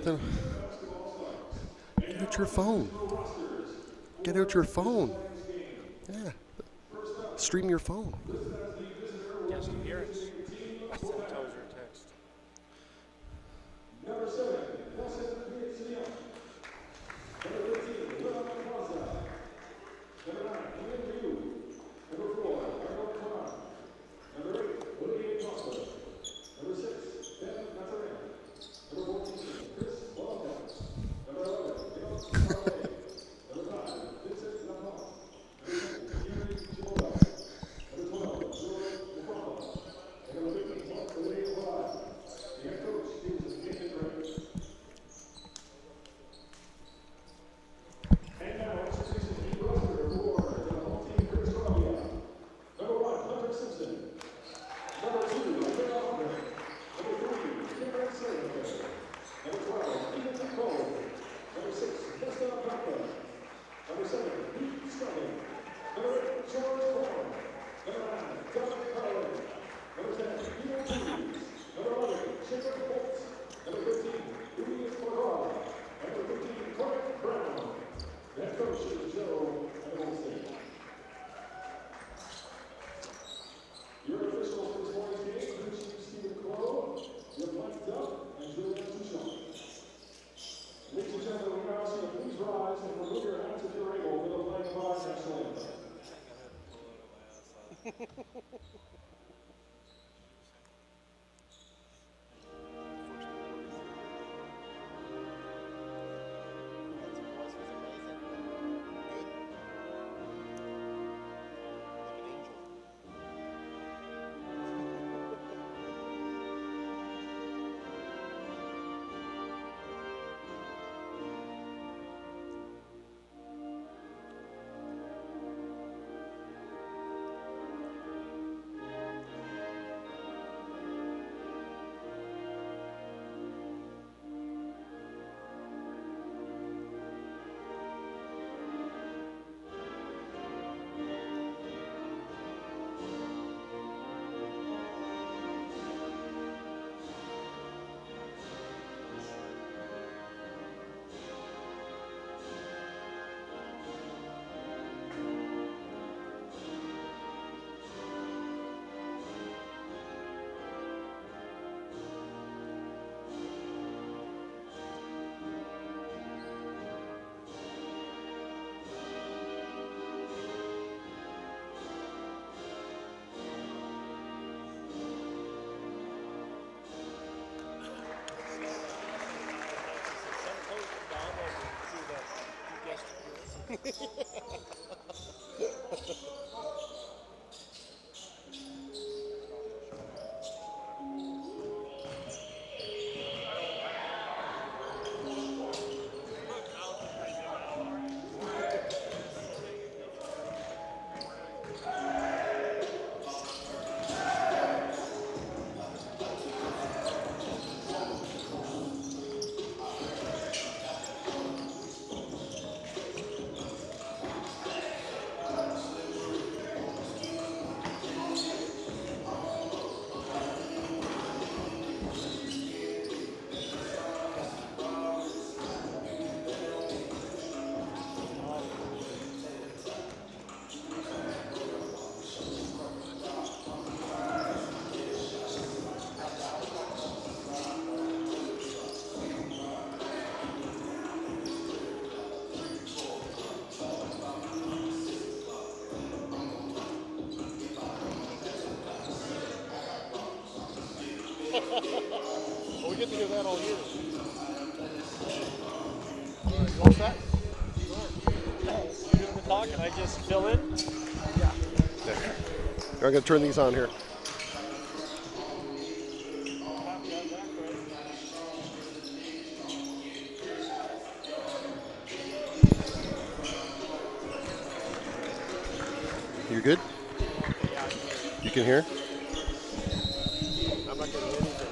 Then get out your phone. Get out your phone. Yeah. Stream your phone. Guest appearance. Tozer text. Well, we get to hear that all year. All right, you all set? You doing the talk and I just fill in? Yeah. I'm going to turn these on here. You good? You can hear? I'm not going to hear anything.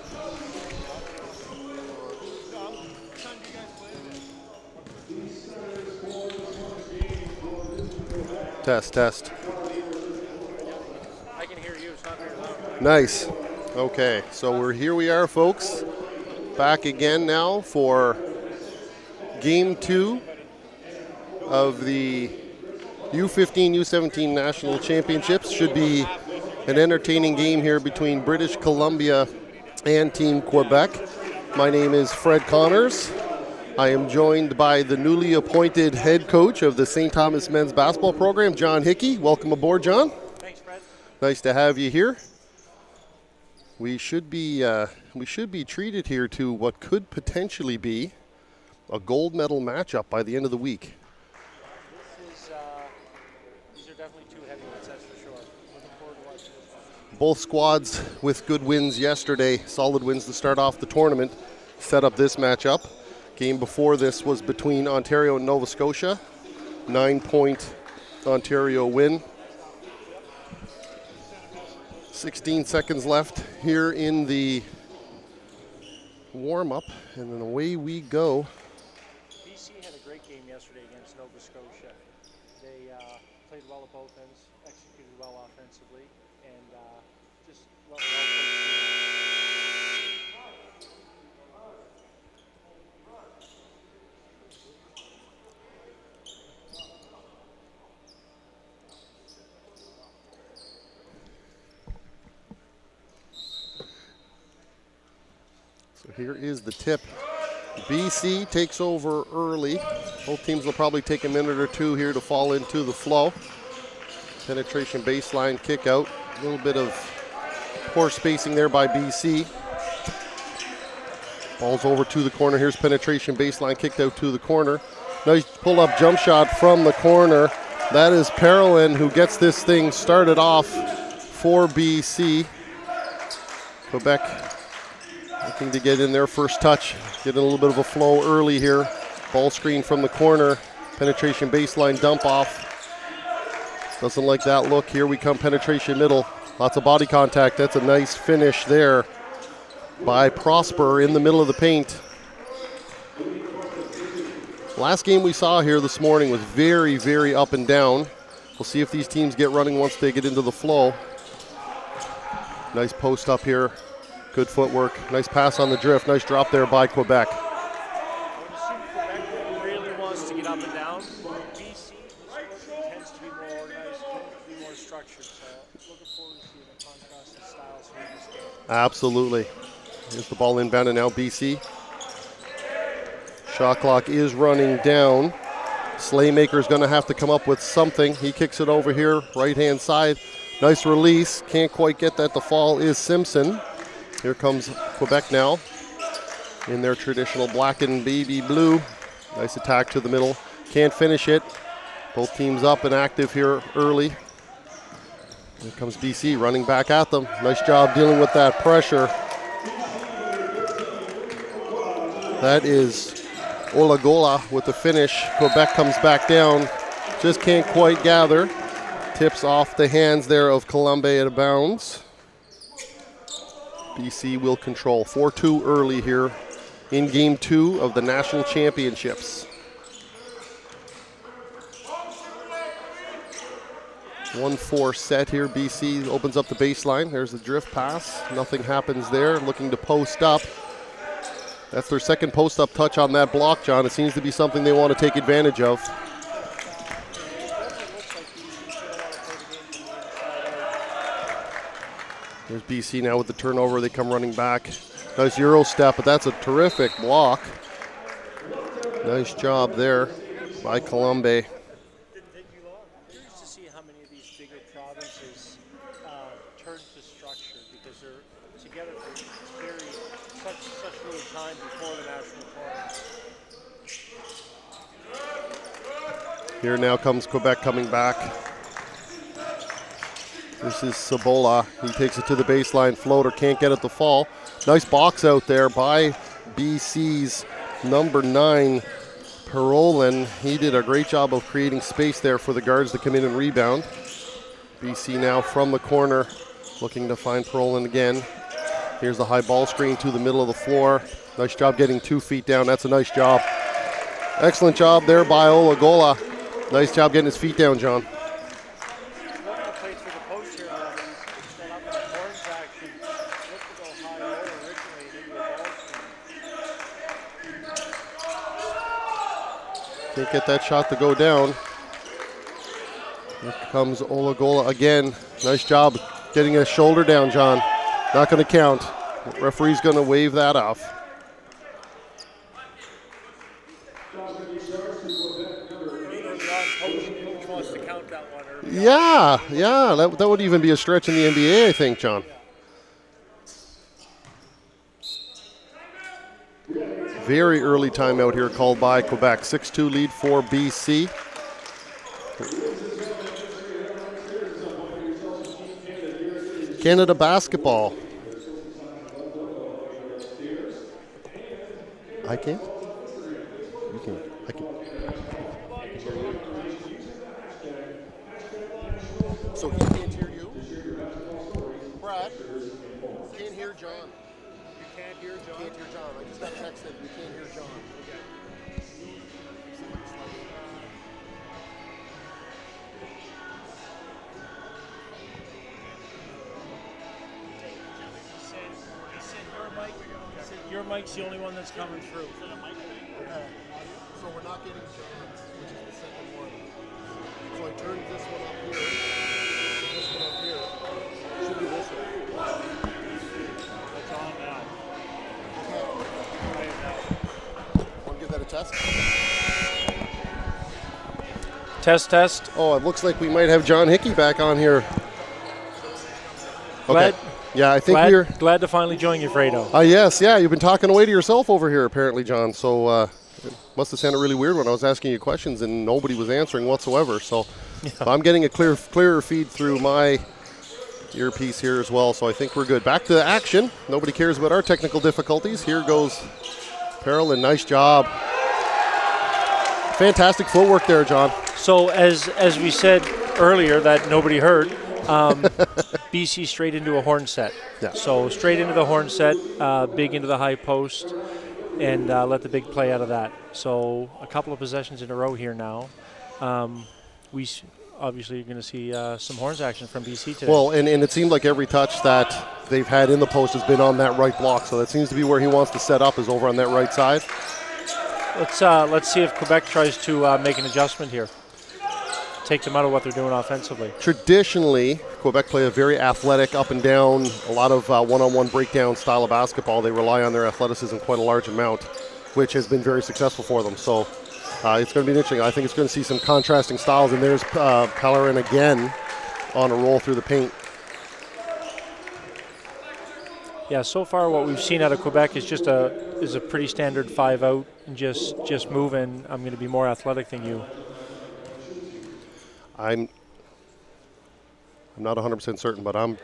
Test, test. I can hear you. It's not very loud. Nice. Okay, so we are, folks. back again now for Game 2 of the U15, U17 National Championships. Should be an entertaining game here between British Columbia and Team Quebec. My name is Fred Connors. I am joined by the newly appointed head coach of the St. Thomas men's basketball program, John Hickey. Welcome aboard, John. Thanks, Fred. Nice to have you here. We should be treated here to what could potentially be a gold medal matchup by the end of the week. These are definitely two heavyweights, that's for sure. Looking forward to watching this. Both squads with good wins yesterday, solid wins to start off the tournament, set up this matchup. Game before this was between Ontario and Nova Scotia. 9-point Ontario win. 16 seconds left here in the warm-up, and then away we go. BC had a great game yesterday against Nova Scotia. They played well at both ends, executed well offensively, and just well coached. So here is the tip. BC takes over early. Both teams will probably take a minute or two here to fall into the flow. Penetration baseline kick out. A little bit of poor spacing there by BC. Ball's over to the corner. Here's penetration baseline kicked out to the corner. Nice pull-up jump shot from the corner. That is Parolin who gets this thing started off for BC. Quebec looking to get in their first touch, getting a little bit of a flow early here. Ball screen from the corner, penetration baseline dump off. Doesn't like that look. Here we come, penetration middle. Lots of body contact. That's a nice finish there by Prosper in the middle of the paint. Last game we saw here this morning was very, very up and down. We'll see if these teams get running once they get into the flow. Nice post up here. Good footwork. Nice pass on the drift. Nice drop there by Quebec. When you see Quebec really wants to get up and down, BC tends to be more organized, tends to be more structured. So looking forward to seeing the contrast in styles here in this game. Absolutely. Here's the ball inbound and now BC. Shot clock is running down. Slaymaker's going to have to come up with something. He kicks it over here, right-hand side. Nice release. Can't quite get that to fall is Simpson. Here comes Quebec now in their traditional black and baby blue. Nice attack to the middle. Can't finish it. Both teams up and active here early. Here comes BC running back at them. Nice job dealing with that pressure. That is Olagola with the finish. Quebec comes back down. Just can't quite gather. Tips off the hands there of Colombe out of bounds. BC will control 4-2 early here in Game 2 of the National Championships. 1-4 set here. BC opens up the baseline. There's the drift pass. Nothing happens there. Looking to post up. That's their second post-up touch on that block, John. It seems to be something they want to take advantage of. There's BC now with the turnover. They come running back. Nice Euro step, but that's a terrific block. Nice job there by Colombe. I'm curious to see how many of these bigger provinces turn to structure because they're together for such little time before the national tournament. Here now comes Quebec coming back. This is Sabola. He takes it to the baseline. Floater can't get it to fall. Nice box out there by BC's number 9, Parolin. He did a great job of creating space there for the guards to come in and rebound. BC now from the corner looking to find Parolin again. Here's the high ball screen to the middle of the floor. Nice job getting 2 feet down. That's a nice job. Excellent job there by Olagola. Nice job getting his feet down, John. Can't get that shot to go down. Here comes Olagola again. Nice job getting a shoulder down, John. Not going to count. Referee's going to wave that off. Coach wants to count that one early. Yeah, that would even be a stretch in the NBA, I think, John. Very early timeout here called by Quebec. 6-2 lead for BC. Canada basketball. I can't? You can. I can. So he can't hear you? Brad, can't hear John. You can't hear John? Can't hear John. I just got texted. We can't hear John. He said your mic's the only one that's coming through. Okay. So we're not getting John's, which is the second one. So I turned this one up here. This one up here. Should be this one. It's on now. Okay. Right now. Want to give that a test? Test. Oh, it looks like we might have John Hickey back on here. Okay. Yeah, I think we're glad to finally join you, Fredo. Yes, you've been talking away to yourself over here, apparently, John. So it must have sounded really weird when I was asking you questions and nobody was answering whatsoever. So I'm getting a clearer feed through my earpiece here as well. So I think we're good. Back to action. Nobody cares about our technical difficulties. Here goes Parolin. Nice job. Fantastic footwork there, John. So as we said earlier that nobody heard, BC straight into a horn set. Yeah. So straight into the horn set, big into the high post, and let the big play out of that. So a couple of possessions in a row here now. We obviously are going to see some horns action from BC today. Well, and it seemed like every touch that they've had in the post has been on that right block. So that seems to be where he wants to set up, is over on that right side. Let's see if Quebec tries to make an adjustment here. Take them out of what they're doing offensively. Traditionally, Quebec play a very athletic, up and down, a lot of one-on-one breakdown style of basketball. They rely on their athleticism quite a large amount, which has been very successful for them. So it's going to be interesting. I think it's going to see some contrasting styles. And there's Pellerin again on a roll through the paint. Yeah, so far what we've seen out of Quebec is just a pretty standard 5-out and just moving. I'm going to be more athletic than you. I'm not 100% certain, but I'm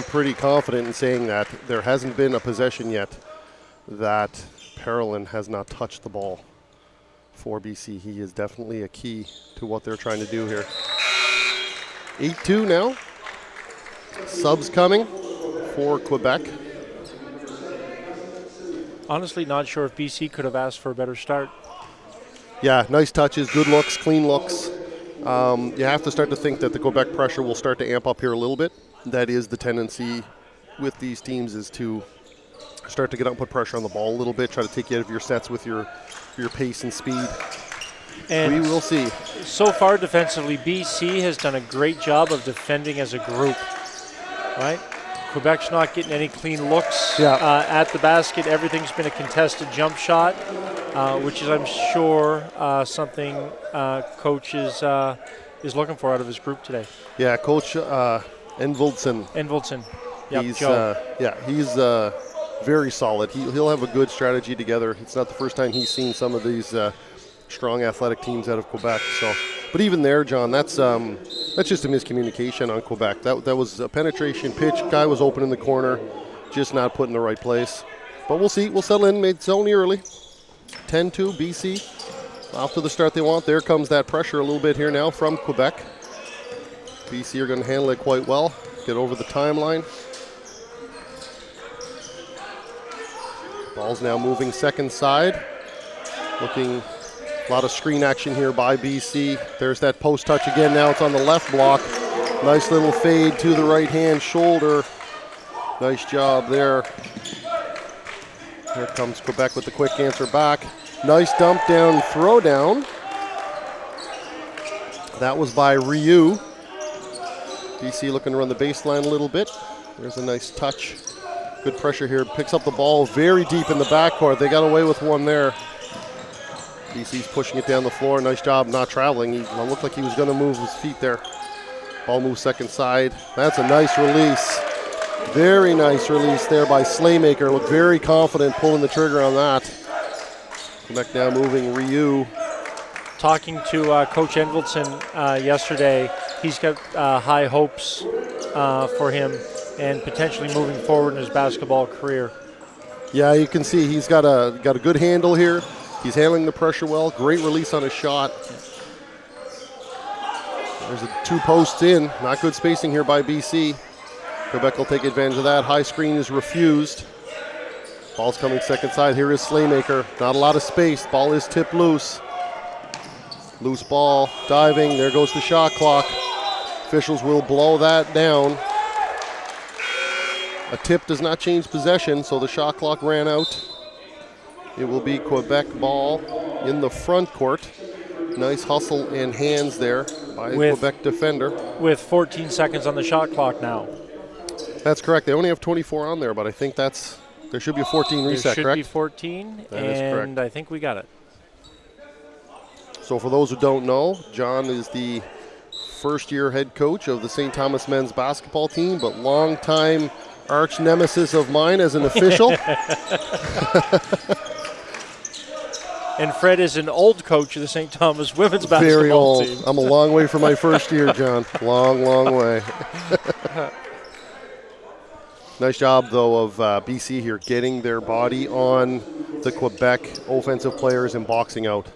pretty confident in saying that there hasn't been a possession yet that Parolin has not touched the ball for BC. He is definitely a key to what they're trying to do here. 8-2 now. Subs coming for Quebec. Honestly, not sure if BC could have asked for a better start. Yeah, nice touches, good looks, clean looks. You have to start to think that the Quebec pressure will start to amp up here a little bit. That is the tendency with these teams, is to start to get out and put pressure on the ball a little bit, try to take you out of your sets with your pace and speed. And we will see. So far defensively, BC has done a great job of defending as a group, right? Quebec's not getting any clean looks at the basket. Everything's been a contested jump shot, which is, I'm sure, something Coach is looking for out of his group today. Yeah, Coach Envoldsen. Yep, he's very solid. He'll have a good strategy together. It's not the first time he's seen some of these strong athletic teams out of Quebec. So, but even there, John, that's just a miscommunication on Quebec. That was a penetration pitch. Guy was open in the corner, just not put in the right place. But we'll see. We'll settle in. It's only early. 10-2 BC. Off to the start they want. There comes that pressure a little bit here now from Quebec. BC are going to handle it quite well. Get over the timeline. Ball's now moving second side. Looking a lot of screen action here by BC. There's that post touch again. Now it's on the left block. Nice little fade to the right hand shoulder. Nice job there. Here comes Quebec with the quick answer back. Nice dump down, throw down. That was by Ryu. BC looking to run the baseline a little bit. There's a nice touch. Good pressure here. Picks up the ball very deep in the backcourt. They got away with one there. BC's pushing it down the floor. Nice job not traveling. He looked like he was going to move his feet there. Ball moves second side. That's a nice release. Very nice release there by Slaymaker. Looked very confident pulling the trigger on that. Quebec now moving Ryu. Talking to Coach Enveldson yesterday, he's got high hopes for him and potentially moving forward in his basketball career. Yeah, you can see he's got a good handle here. He's handling the pressure well. Great release on his shot. There's a 2 posts in. Not good spacing here by BC. Quebec will take advantage of that. High screen is refused. Ball's coming second side. Here is Slaymaker. Not a lot of space. Ball is tipped loose. Loose ball, diving. There goes the shot clock. Officials will blow that down. A tip does not change possession, so the shot clock ran out. It will be Quebec ball in the front court. Nice hustle and hands there by Quebec defender. With 14 seconds on the shot clock now. That's correct. They only have 24 on there, but I think there should be a 14 reset, correct? There should be 14, that is correct. And I think we got it. So for those who don't know, John is the first-year head coach of the St. Thomas men's basketball team, but longtime arch nemesis of mine as an official. And Fred is an old coach of the St. Thomas women's basketball Very old. team. I'm a long way from my first year, John. Long, long way. Nice job, though, of BC here getting their body on the Quebec offensive players and boxing out.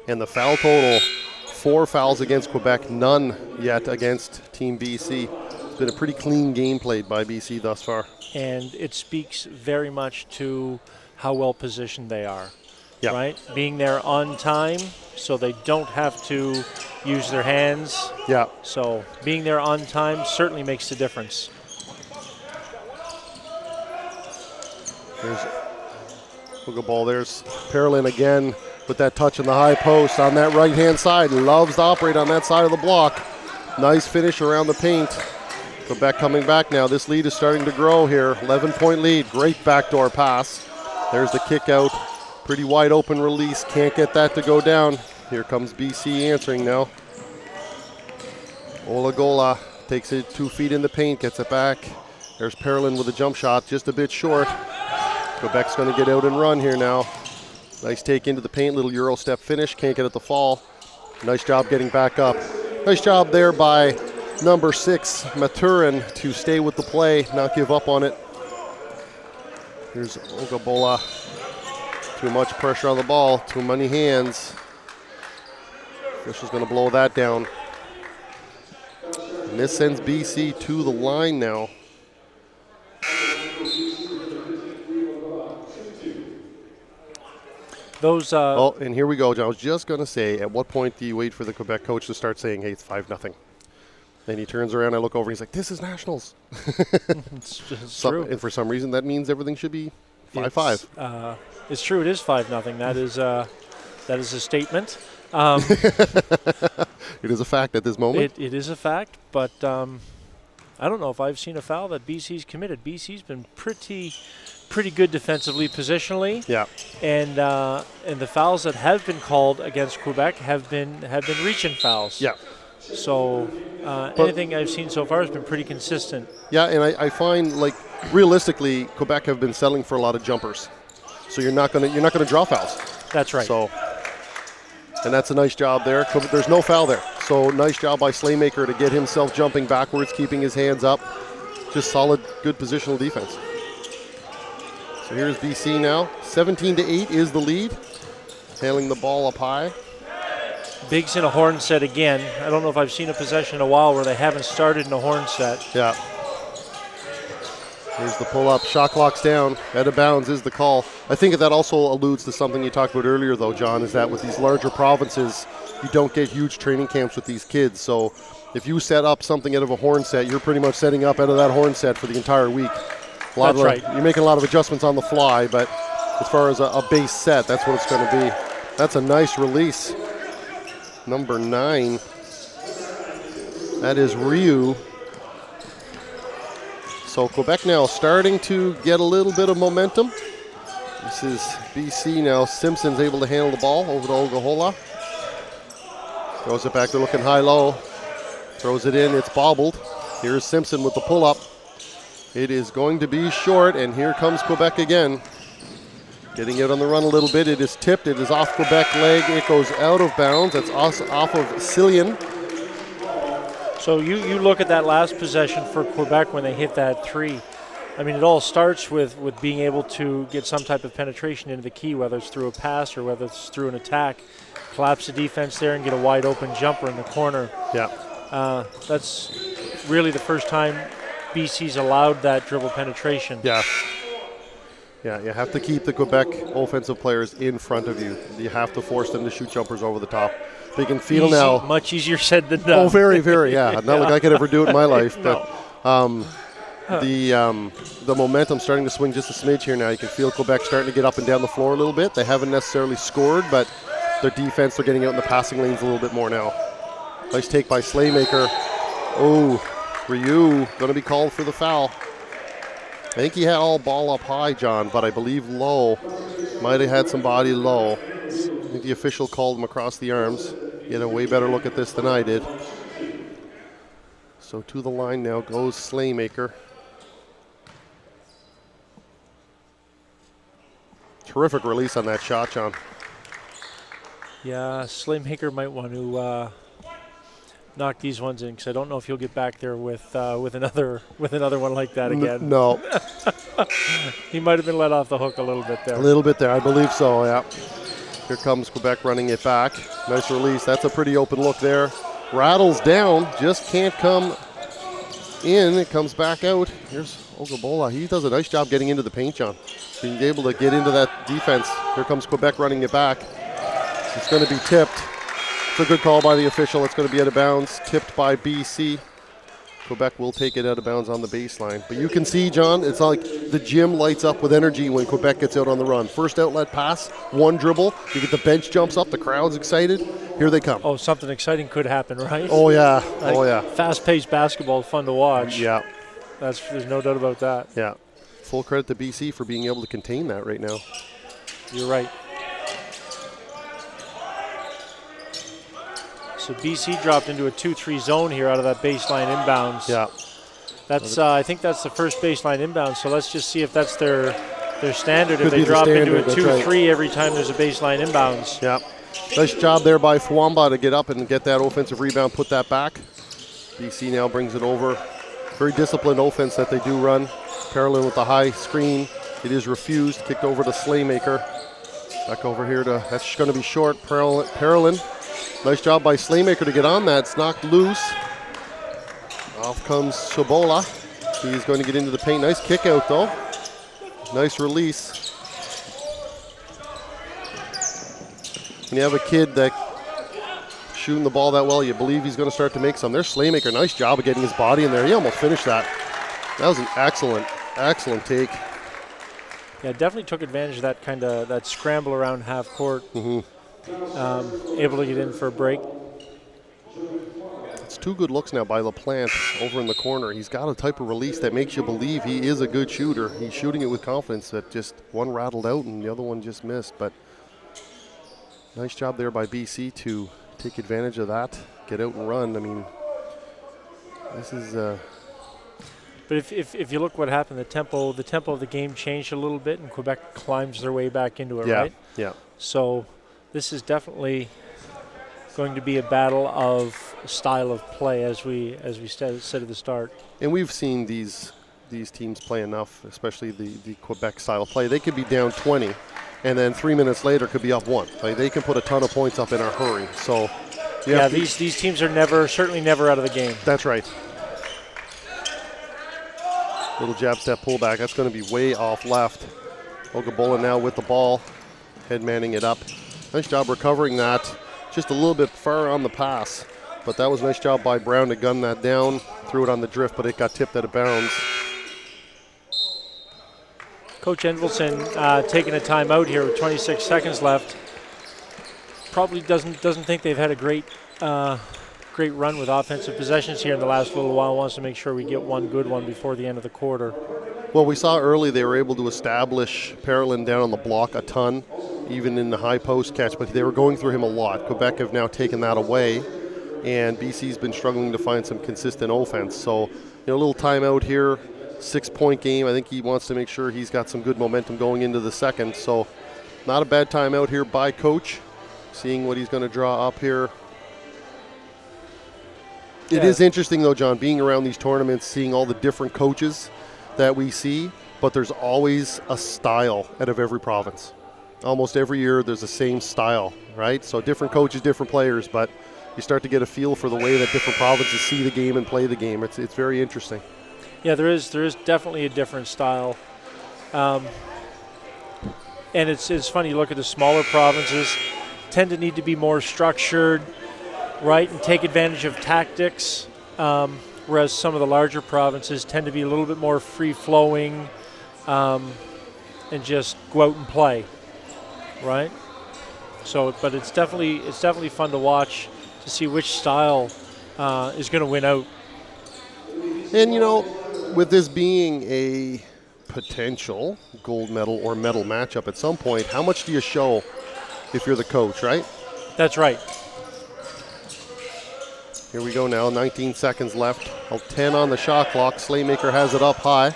And the foul total, 4 fouls against Quebec, none yet against Team BC. It's been a pretty clean game played by BC thus far. And it speaks very much to how well positioned they are, Yep. right? Being there on time so they don't have to use their hands. Yeah. So being there on time certainly makes a difference. There's a ball. There's Parolin again with that touch in the high post on that right-hand side. Loves to operate on that side of the block. Nice finish around the paint. Quebec coming back now. This lead is starting to grow here. 11-point lead. Great backdoor pass. There's the kick out. Pretty wide open release. Can't get that to go down. Here comes BC answering now. Olagola takes it 2 feet in the paint. Gets it back. There's Parolin with a jump shot. Just a bit short. Quebec's going to get out and run here now. Nice take into the paint, little Euro step finish. Can't get it to fall. Nice job getting back up. Nice job there by number 6, Maturin, to stay with the play, not give up on it. Here's Ogabola. Too much pressure on the ball, too many hands. Official's going to blow that down. And this sends BC to the line now. And here we go, John. I was just going to say, at what point do you wait for the Quebec coach to start saying, hey, it's 5-0? Then he turns around, I look over, and he's like, this is Nationals. It's true. And for some reason, that means everything should be 5-5. It's true. It is 5-0. That is a statement. It is a fact at this moment. It is a fact, but I don't know if I've seen a foul that BC's committed. BC's been pretty good defensively, positionally. Yeah. And the fouls that have been called against Quebec have been reach-in fouls. Yeah. So anything I've seen so far has been pretty consistent. Yeah, and I find, like, realistically, Quebec have been settling for a lot of jumpers. So you're not gonna draw fouls. That's right. So, and that's a nice job there. There's no foul there. So nice job by Slaymaker to get himself jumping backwards, keeping his hands up. Just solid, good positional defense. So here's BC now. 17-8 is the lead. Handling the ball up high. Biggs in a horn set again. I don't know if I've seen a possession in a while where they haven't started in a horn set. Yeah. Here's the pull-up. Shot clock's down. Out of bounds is the call. I think that also alludes to something you talked about earlier, though, John, is that with these larger provinces, you don't get huge training camps with these kids. So if you set up something out of a horn set, you're pretty much setting up out of that horn set for the entire week. That's right. You're making a lot of adjustments on the fly, but as far as a base set, that's what it's going to be. That's a nice release. number 9. That is Ryu. So Quebec now starting to get a little bit of momentum. This is BC now. Simpson's able to handle the ball over to Ogahola. Throws it back. They're looking high-low. Throws it in. It's bobbled. Here's Simpson with the pull-up. It is going to be short, and here comes Quebec again. Getting out on the run a little bit. It is tipped. It is off Quebec leg. It goes out of bounds. That's off of Cillian. So you look at that last possession for Quebec when they hit that 3. I mean, it all starts with being able to get some type of penetration into the key, whether it's through a pass or whether it's through an attack. Collapse the defense there and get a wide open jumper in the corner. Yeah. That's really the first time BC's allowed that dribble penetration. Yeah. Yeah, you have to keep the Quebec offensive players in front of you. You have to force them to shoot jumpers over the top. They can feel Easy, now. much easier said than done. Oh, very, very, yeah. Not like I could ever do it in my life. But the momentum starting to swing just a smidge here now. You can feel Quebec starting to get up and down the floor a little bit. They haven't necessarily scored, but their defense, they're getting out in the passing lanes a little bit more now. Nice take by Slaymaker. Oh, Ryu going to be called for the foul. I think he had all ball up high, John, but I believe low. Might have had some body low. I think the official called him across the arms. He had a way better look at this than I did. So to the line now goes Slaymaker. Terrific release on that shot, John. Yeah, Slaymaker might want to knock these ones in because I don't know if he'll get back there with another one like that again. No. He might have been let off the hook a little bit there. A little bit there, I believe so, yeah. Here comes Quebec running it back. Nice release. That's a pretty open look there. Rattles down, just can't come in. It comes back out. Here's Ogabola. He does a nice job getting into the paint, John. Being able to get into that defense. Here comes Quebec running it back. It's going to be tipped. It's a good call by the official. It's going to be out of bounds. Tipped by BC. Quebec will take it out of bounds on the baseline. But you can see, John, it's like the gym lights up with energy when Quebec gets out on the run. First outlet pass, one dribble. You get the bench jumps up. The crowd's excited. Here they come. Oh, something exciting could happen, right? Oh, yeah. Like oh, yeah. Fast-paced basketball, fun to watch. Yeah. There's no doubt about that. Yeah. Full credit to BC for being able to contain that right now. You're right. So BC dropped into a 2-3 zone here out of that baseline inbounds. Yeah. That's I think that's the first baseline inbound. So let's just see if that's their standard. Could if they be the drop into a standard, 2-3 right. every time there's a baseline inbounds. Yeah. Nice job there by Fwamba to get up and get that offensive rebound, put that back. BC now brings it over. Very disciplined offense that they do run. Parolin with the high screen. It is refused. Kicked over to Slaymaker. Back over here to, that's going to be short. Parolin. Nice job by Slaymaker to get on that. It's knocked loose. Off comes Sobola. He's going to get into the paint. Nice kick out though. Nice release. When you have a kid that shooting the ball that well, you believe he's going to start to make some. There's Slaymaker. Nice job of getting his body in there. He almost finished that. That was an excellent take. Yeah, definitely took advantage of that kind of that scramble around half court. Mm-hmm. Able to get in for a break. It's two good looks now by LaPlante over in the corner. He's got a type of release that makes you believe he is a good shooter. He's shooting it with confidence. That just one rattled out and the other one just missed. But nice job there by BC to take advantage of that, get out and run. I mean, this is. But if you look what happened, the tempo of the game changed a little bit, and Quebec climbs their way back into it, right? Yeah. So this is definitely going to be a battle of style of play, as we said at the start. And we've seen these teams play enough, especially the Quebec style of play. They could be down 20, and then 3 minutes later could be up 1. Like, they can put a ton of points up in a hurry. So yeah, these teams are certainly never out of the game. That's right. Little jab step pullback. That's going to be way off left. Ogabola now with the ball, head manning it up. Nice job recovering that. Just a little bit far on the pass, but that was a nice job by Brown to gun that down. Threw it on the drift, but it got tipped out of bounds. Coach Envelson taking a timeout here with 26 seconds left. probably doesn't think they've had a great run with offensive possessions here in the last little while. Wants to make sure we get one good one before the end of the quarter. Well, we saw early they were able to establish Parolin down on the block a ton, even in the high post catch, but they were going through him a lot. Quebec have now taken that away, and BC's been struggling to find some consistent offense. So, a little timeout here, 6-point game. I think he wants to make sure he's got some good momentum going into the second. So, not a bad timeout here by Coach, seeing what he's going to draw up here. It is interesting, though, John, being around these tournaments, seeing all the different coaches that we see, but there's always a style out of every province. Almost every year there's the same style, right? So different coaches, different players, but you start to get a feel for the way that different provinces see the game and play the game. It's very interesting. Yeah, there is definitely a different style. And it's funny, you look at the smaller provinces, tend to need to be more structured, right, and take advantage of tactics, whereas some of the larger provinces tend to be a little bit more free-flowing and just go out and play, right? So, but it's definitely fun to watch to see which style is going to win out. And, with this being a potential gold medal or medal matchup at some point, how much do you show if you're the coach, right? That's right. Here we go now, 19 seconds left. 10 on the shot clock. Slaymaker has it up high.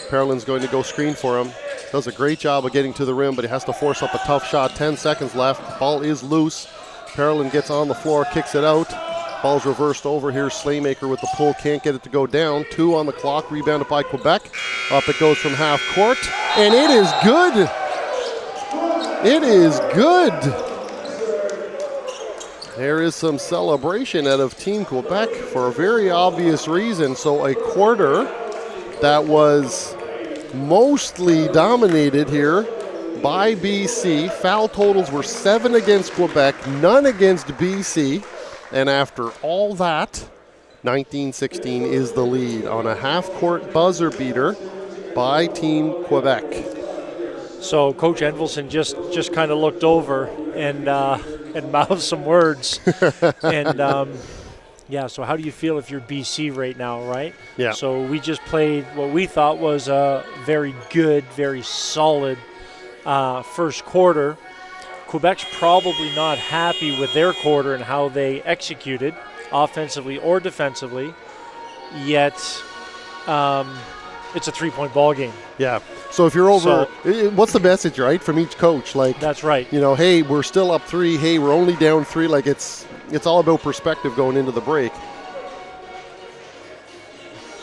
Parolin's going to go screen for him. Does a great job of getting to the rim, but he has to force up a tough shot. 10 seconds left. Ball is loose. Parolin gets on the floor, kicks it out. Ball's reversed over here. Slaymaker with the pull, can't get it to go down. 2 on the clock, rebounded by Quebec. Up it goes from half court, and it is good. It is good. There is some celebration out of Team Quebec for a very obvious reason. So a quarter that was mostly dominated here by BC. Foul totals were 7 against Quebec, none against BC. And after all that, 19-16 is the lead on a half-court buzzer beater by Team Quebec. So Coach Envelson just kind of looked over and mouthed some words. And, so how do you feel if you're BC right now, right? Yeah. So we just played what we thought was a very good, very solid first quarter. Quebec's probably not happy with their quarter and how they executed, offensively or defensively, yet it's a 3-point ball game. Yeah. So if you're over, what's the message, right, from each coach? Like, that's right. Hey, we're still up 3. Hey, we're only down 3. Like, it's all about perspective going into the break.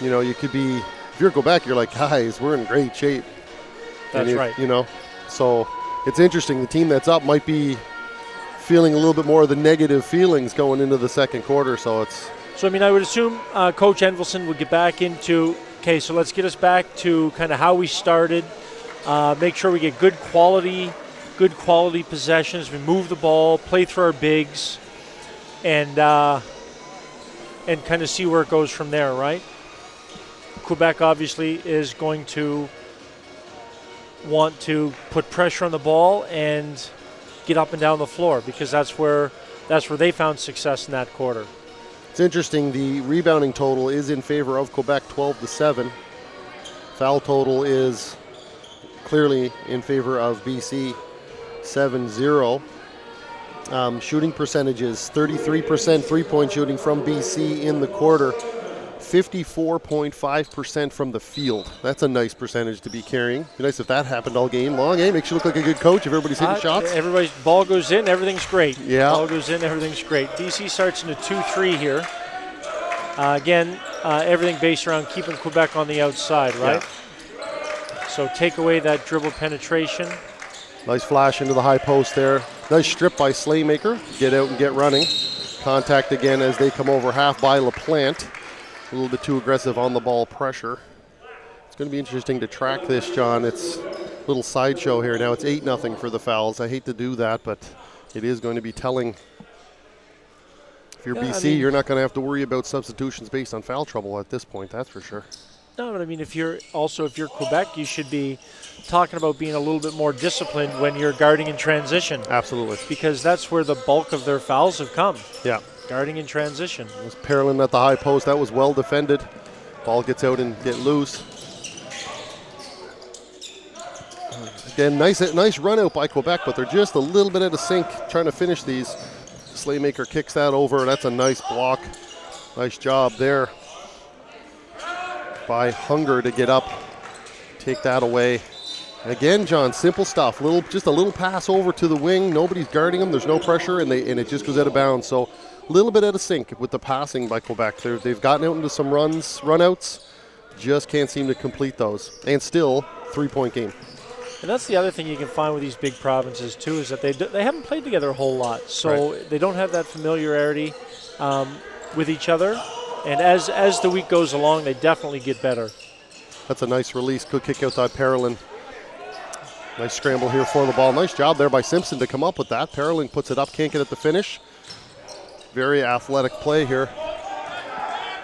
You could be, if you're Quebec, you're like, guys, we're in great shape. That's right. So it's interesting. The team that's up might be feeling a little bit more of the negative feelings going into the second quarter. So I would assume Coach Envelson would get back into, okay, so let's get us back to kind of how we started. Make sure we get good quality possessions. We move the ball, play through our bigs, and kind of see where it goes from there, right? Quebec obviously is going to want to put pressure on the ball and get up and down the floor because that's where they found success in that quarter. It's interesting. The rebounding total is in favor of Quebec, 12-7. Foul total is clearly in favor of BC, 7-0. Shooting percentages, 33% three-point shooting from BC in the quarter, 54.5% from the field. That's a nice percentage to be carrying. Be nice if that happened all game long. Hey, makes you look like a good coach if everybody's hitting shots. Everybody's ball goes in, everything's great. Yeah. Ball goes in, everything's great. BC starts in a 2-3 here. Again, everything based around keeping Quebec on the outside, right? Yeah. So take away that dribble penetration. Nice flash into the high post there. Nice strip by Slaymaker. Get out and get running. Contact again as they come over half by LaPlante. A little bit too aggressive on the ball pressure. It's going to be interesting to track this, John. It's a little sideshow here. Now it's 8-0 for the fouls. I hate to do that, but it is going to be telling. If you're BC, you're not going to have to worry about substitutions based on foul trouble at this point, that's for sure. No, but I mean, if you're Quebec, you should be talking about being a little bit more disciplined when you're guarding in transition. Absolutely. Because that's where the bulk of their fouls have come. Yeah. Guarding in transition. It was Parolin at the high post. That was well defended. Ball gets out and get loose. Again, nice run out by Quebec, but they're just a little bit out of sync trying to finish these. Slaymaker kicks that over. That's a nice block. Nice job there by Hunger to get up, take that away. Again, John, simple stuff. Just a little pass over to the wing. Nobody's guarding them. There's no pressure, and it just goes out of bounds. So a little bit out of sync with the passing by Quebec. They've gotten out into some run-outs, just can't seem to complete those. And still, 3-point game. And that's the other thing you can find with these big provinces, too, is that they haven't played together a whole lot. So They don't have that familiarity with each other. And as the week goes along, they definitely get better. That's a nice release. Good kick out by Parolin. Nice scramble here for the ball. Nice job there by Simpson to come up with that. Parolin puts it up, can't get it to finish. Very athletic play here.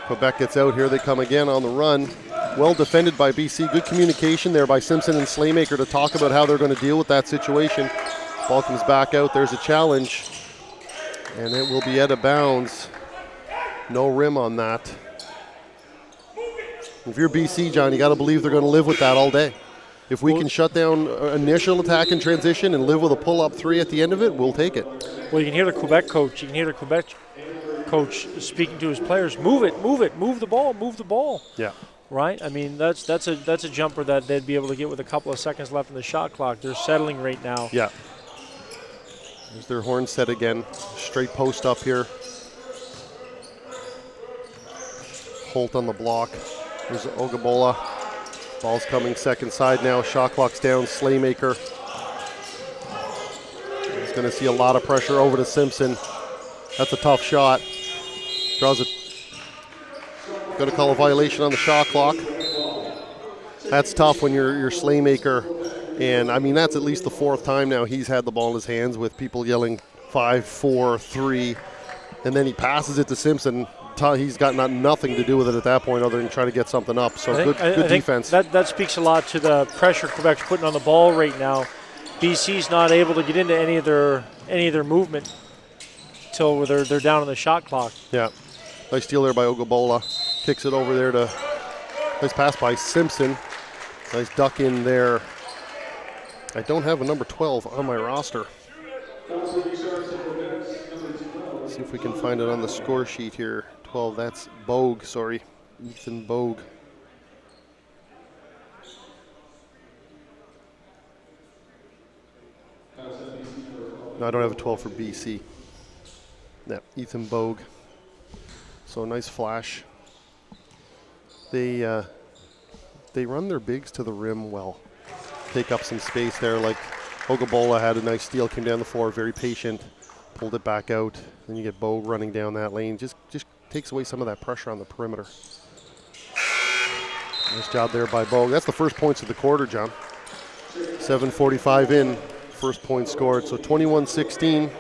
Quebec gets out here. They come again on the run. Well defended by BC. Good communication there by Simpson and Slaymaker to talk about how they're going to deal with that situation. Ball comes back out. There's a challenge. And it will be out of bounds. No rim on that. If you're BC, John, you got to believe they're going to live with that all day. If we can shut down initial attack in transition and live with a pull-up 3 at the end of it, we'll take it. Well, you can hear the Quebec coach. You can hear the Quebec coach speaking to his players. Move it, move the ball. Yeah. Right? I mean, that's a jumper that they'd be able to get with a couple of seconds left in the shot clock. They're settling right now. Yeah. There's their horn set again. Straight post up here. Holt on the block. There's Ogabola. Ball's coming second side now. Shot clock's down. Slaymaker. He's going to see a lot of pressure over to Simpson. That's a tough shot. Draws it. Going to call a violation on the shot clock. That's tough when you're Slaymaker. And, I mean, that's at least the 4th time now he's had the ball in his hands with people yelling 5, 4, 3. And then he passes it to Simpson. He's got nothing to do with it at that point other than try to get something up. So good defense. That speaks a lot to the pressure Quebec's putting on the ball right now. BC's not able to get into any of their movement until they're down on the shot clock. Yeah. Nice steal there by Ogabola. Kicks it over there to nice pass by Simpson. Nice duck in there. I don't have a number 12 on my roster. See if we can find it on the score sheet here. 12, that's Bogue, sorry. Ethan Bogue. No, I don't have a 12 for BC. Yeah, Ethan Bogue. So nice flash. They run their bigs to the rim well. Take up some space there. Like Ogabola had a nice steal, came down the floor, very patient, pulled it back out. Then you get Bogue running down that lane. Just takes away some of that pressure on the perimeter. Nice job there by Bogue. That's the first points of the quarter, John. 7:45 in, first point scored. So 21-16.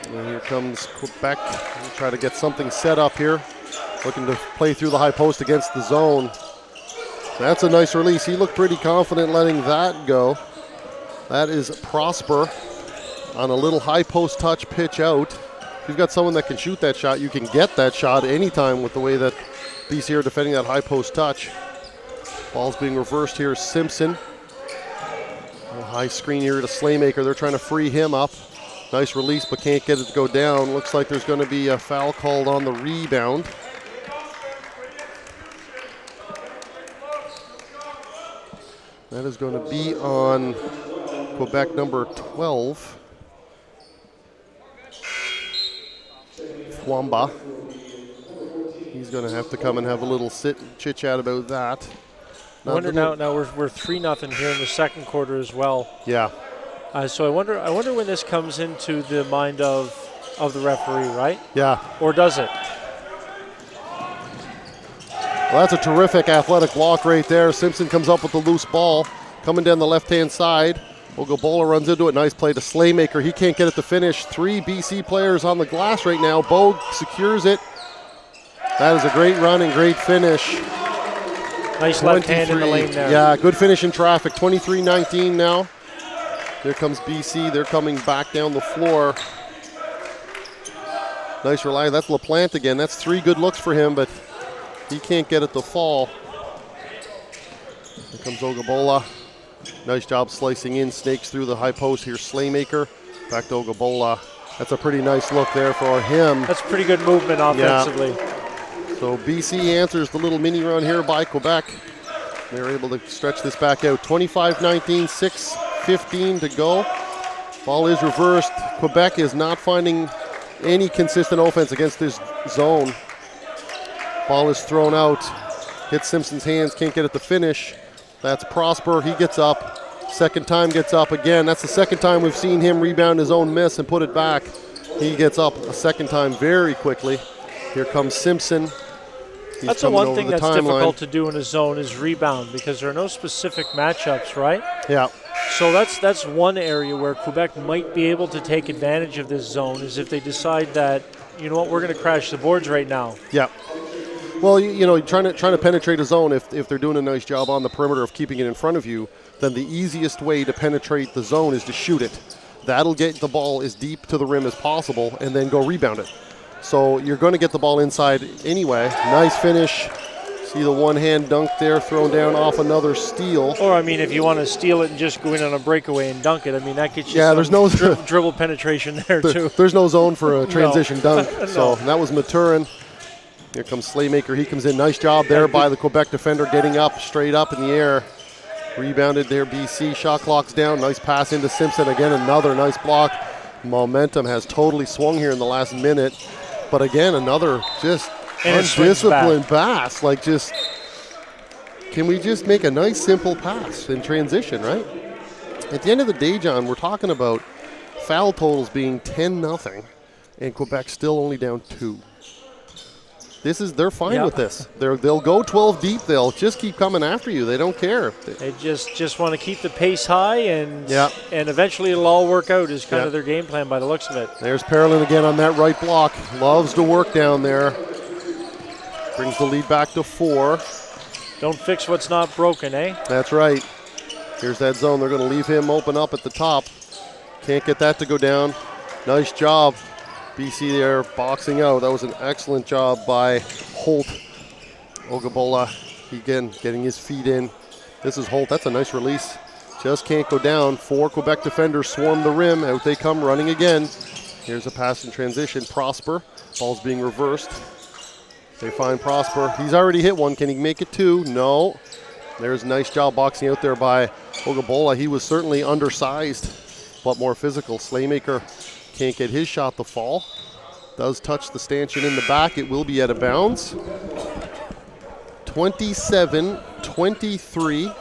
And here comes Quebec. We'll try to get something set up here. Looking to play through the high post against the zone. That's a nice release. He looked pretty confident letting that go. That is Prosper on a little high post touch pitch out. If you've got someone that can shoot that shot, you can get that shot anytime with the way that BC are defending that high post touch. Ball's being reversed here. Simpson. A high screen here to Slaymaker. They're trying to free him up. Nice release, but can't get it to go down. Looks like there's going to be a foul called on the rebound. That is going to be on Quebec number 12. Fwamba. He's going to have to come and have a little chit-chat about that. I wonder now we're 3-0 here in the second quarter as well. Yeah. So I wonder when this comes into the mind of the referee, right? Yeah. Or does it? Well, that's a terrific athletic block right there. Simpson comes up with the loose ball. Coming down the left-hand side. Ogabola runs into it. Nice play to Slaymaker. He can't get it to finish. 3 BC players on the glass right now. Bogue secures it. That is a great run and great finish. Nice left hand in the lane there. Yeah, good finish in traffic. 23-19 now. Here comes BC. They're coming back down the floor. Nice rely. That's LaPlante again. That's 3 good looks for him, but he can't get it to fall. Here comes Ogabola. Nice job slicing in. Snakes through the high post. Here's Slaymaker. Back to Ogabola. That's a pretty nice look there for him. That's pretty good movement offensively. Yeah. So BC answers the little mini run here by Quebec. They're able to stretch this back out. 25-19, 6:15 to go. Ball is reversed. Quebec is not finding any consistent offense against this zone. Ball is thrown out. Hits Simpson's hands, can't get it to finish. That's Prosper, he gets up. Second time gets up again. That's the second time we've seen him rebound his own miss and put it back. He gets up a second time very quickly. Here comes Simpson. He's that's the one thing the that's difficult to do in a zone is rebound because there are no specific matchups, right? Yeah. So that's one area where Quebec might be able to take advantage of this zone is if they decide that, you know what, we're going to crash the boards right now. Yeah. Well, you know, trying to penetrate a zone, if they're doing a nice job on the perimeter of keeping it in front of you, then the easiest way to penetrate the zone is to shoot it. That'll get the ball as deep to the rim as possible and then go rebound it. So you're going to get the ball inside anyway. Nice finish. See the one-hand dunk there thrown down off another steal. Or, I mean, if you want to steal it and just go in on a breakaway and dunk it, I mean, that gets you there's no dribble penetration there, too. There's no zone for a transition dunk. No. So that was Maturin. Here comes Slaymaker. He comes in. Nice job there by the Quebec defender getting up, straight up in the air. Rebounded there, BC. Shot clock's down. Nice pass into Simpson. Again, another nice block. Momentum has totally swung here in the last minute. But again, another just undisciplined pass. Like just, can we just make a nice simple pass in transition, right? At the end of the day, John, we're talking about foul totals being 10-0 and Quebec still only down 2. They're fine with this. They'll go 12 deep. They'll just keep coming after you. They don't care. They just want to keep the pace high and eventually it'll all work out is kind of their game plan by the looks of it. There's Parolin again on that right block. Loves to work down there. Brings the lead back to 4. Don't fix what's not broken, eh? That's right. Here's that zone. They're going to leave him open up at the top. Can't get that to go down. Nice job. BC there boxing out. That was an excellent job by Holt. Ogabola, again, getting his feet in. This is Holt. That's a nice release. Just can't go down. 4 Quebec defenders swarm the rim. Out they come running again. Here's a pass in transition. Prosper. Ball's being reversed. They find Prosper. He's already hit one. Can he make it 2? No. There's a nice job boxing out there by Ogabola. He was certainly undersized, but more physical. Slaymaker can't get his shot to fall. Does touch the stanchion in the back. It will be out of bounds. 27-23.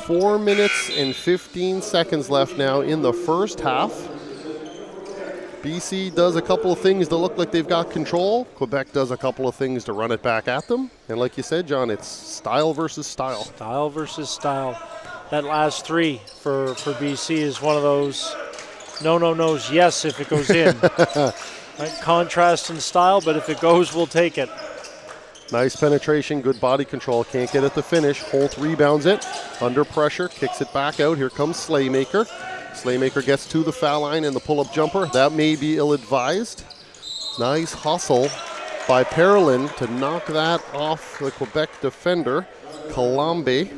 4 minutes and 15 seconds left now in the first half. BC does a couple of things to look like they've got control. Quebec does a couple of things to run it back at them. And like you said, John, it's style versus style. Style versus style. That last 3 for BC is one of those no-no-nos, yes, if it goes in. Right? Contrast in style, but if it goes, we'll take it. Nice penetration, good body control. Can't get it to finish. Holt rebounds it. Under pressure, kicks it back out. Here comes Slaymaker. Slaymaker gets to the foul line and the pull-up jumper. That may be ill-advised. Nice hustle by Parolin to knock that off the Quebec defender, Colombe.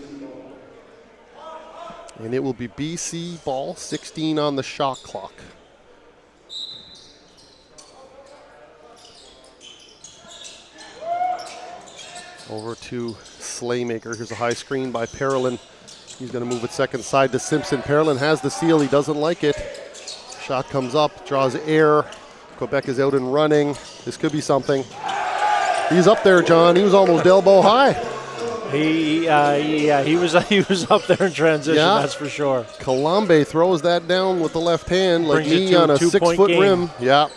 And it will be BC ball, 16 on the shot clock. Over to Slaymaker. Here's a high screen by Parolin. He's going to move it second side to Simpson. Parolin has the seal. He doesn't like it. Shot comes up, draws air. Quebec is out and running. This could be something. He's up there, John. He was almost elbow high. He was up there in transition, that's for sure. Colombe throws that down with the left hand like me on a 6-foot rim. Yeah,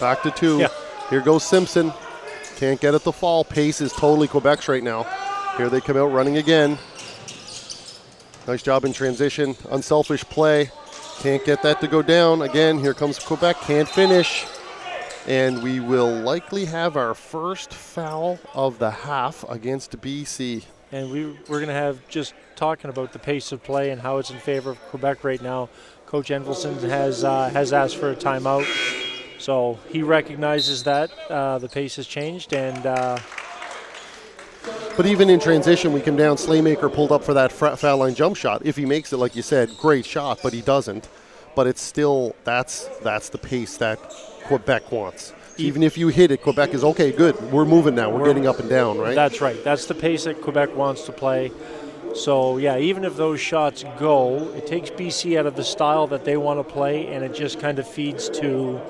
back to 2. Yeah. Here goes Simpson. Can't get it to fall. Pace is totally Quebec's right now. Here they come out running again. Nice job in transition. Unselfish play. Can't get that to go down. Again, here comes Quebec. Can't finish. And we will likely have our first foul of the half against BC. And we're going to have, just talking about the pace of play and how it's in favor of Quebec right now, Coach Envelson has asked for a timeout. So he recognizes that the pace has changed. And but even in transition, we come down, Slaymaker pulled up for that foul line jump shot. If he makes it, like you said, great shot, but he doesn't. But it's still, that's the pace that Quebec wants. Even if you hit it, Quebec is, okay, good, we're moving now. We're getting up and down, right? That's right. That's the pace that Quebec wants to play. So, yeah, even if those shots go, it takes BC out of the style that they want to play, and it just kind of feeds to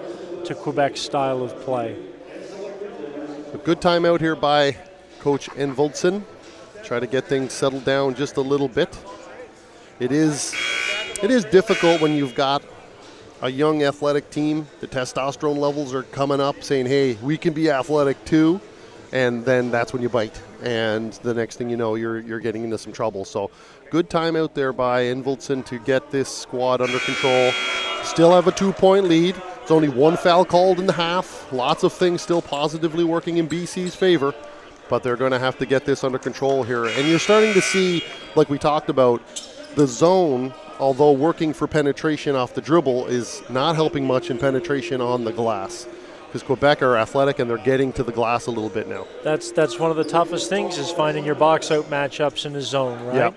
Quebec's style of play. A good timeout here by Coach Envoldsen. Try to get things settled down just a little bit. It is difficult when you've got a young athletic team. The testosterone levels are coming up saying, hey, we can be athletic too. And then that's when you bite. And the next thing you know, you're getting into some trouble. So good timeout there by Envoldsen to get this squad under control. Still have a 2-point lead. It's only one foul called in the half. Lots of things still positively working in BC's favor. But they're going to have to get this under control here. And you're starting to see, like we talked about, the zone, although working for penetration off the dribble, is not helping much in penetration on the glass. Because Quebec are athletic and they're getting to the glass a little bit now. That's one of the toughest things, is finding your box out matchups in the zone, right? Yep.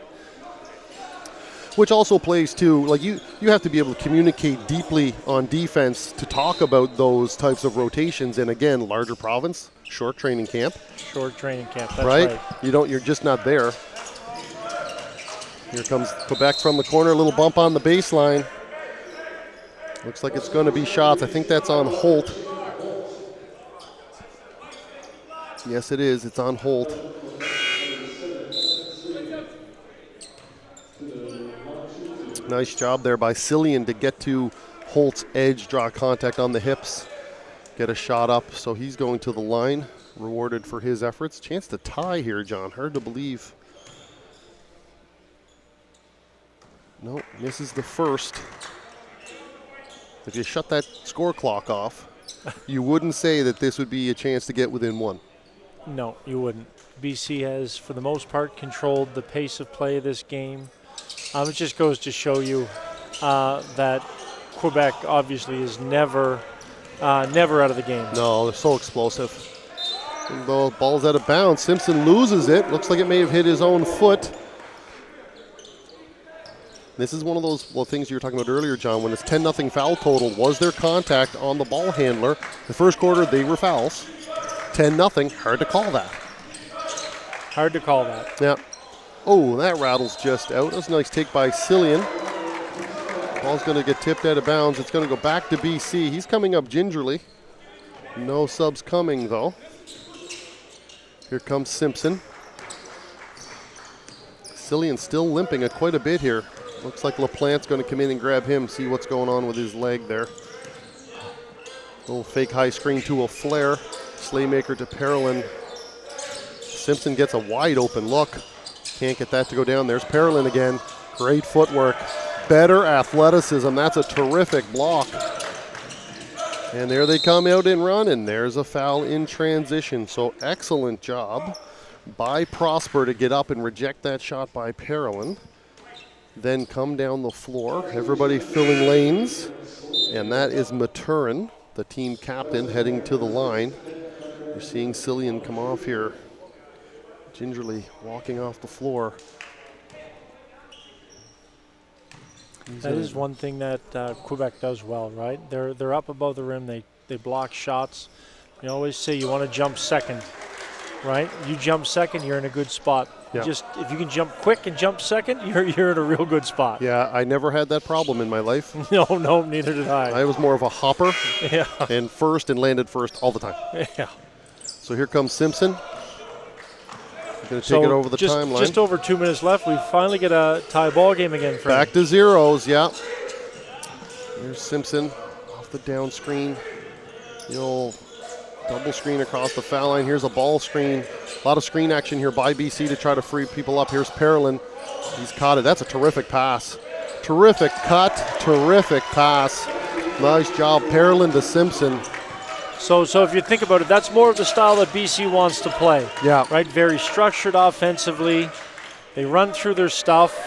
Which also plays too, like you have to be able to communicate deeply on defense to talk about those types of rotations. And again, larger province, short training camp. Short training camp, that's right. You're just not there. Here comes Quebec from the corner, a little bump on the baseline. Looks like it's going to be shots. I think that's on Holt. Yes, it is. It's on Holt. Nice job there by Cillian to get to Holt's edge, draw contact on the hips, get a shot up. So he's going to the line, rewarded for his efforts. Chance to tie here, John. Hard to believe. No, misses the first. If you shut that score clock off, you wouldn't say that this would be a chance to get within one. No, you wouldn't. BC has, for the most part, controlled the pace of play of this game. It just goes to show you that Quebec obviously is never out of the game. No, they're so explosive. The ball's out of bounds. Simpson loses it. Looks like it may have hit his own foot. This is one of those things you were talking about earlier, John, when it's 10-0 foul total. Was there contact on the ball handler? The first quarter, they were fouls. 10-0, hard to call that. Hard to call that. Yeah. Oh, that rattles just out. That's a nice take by Cillian. Ball's going to get tipped out of bounds. It's going to go back to BC. He's coming up gingerly. No subs coming, though. Here comes Simpson. Cillian still limping quite a bit here. Looks like LaPlante's going to come in and grab him, see what's going on with his leg there. Little fake high screen to a flare. Slaymaker to Parolin. Simpson gets a wide open look. Can't get that to go down. There's Parolin again. Great footwork. Better athleticism. That's a terrific block. And there they come out and run, and there's a foul in transition. So excellent job by Prosper to get up and reject that shot by Parolin. Then come down the floor. Everybody filling lanes. And that is Maturin, the team captain, heading to the line. You're seeing Cillian come off here, gingerly walking off the floor. That is one thing that Quebec does well, right? They're up above the rim. They block shots. You always say you want to jump second, right? You jump second, you're in a good spot. Yeah. Just if you can jump quick and jump second, you're in a real good spot. Yeah, I never had that problem in my life. No, neither did I. I was more of a hopper. Yeah. And first and landed first all the time. Yeah. So here comes Simpson. Going to take it over the timeline. Just over 2 minutes left. We finally get a tie ball game again. Back to zeros, yeah. There's Simpson off the down screen. The old double screen across the foul line. Here's a ball screen. A lot of screen action here by BC to try to free people up. Here's Parolin. He's caught it. That's a terrific pass. Terrific cut. Terrific pass. Nice job, Parolin to Simpson. So if you think about it, that's more of the style that BC wants to play. Yeah. Right? Very structured offensively. They run through their stuff,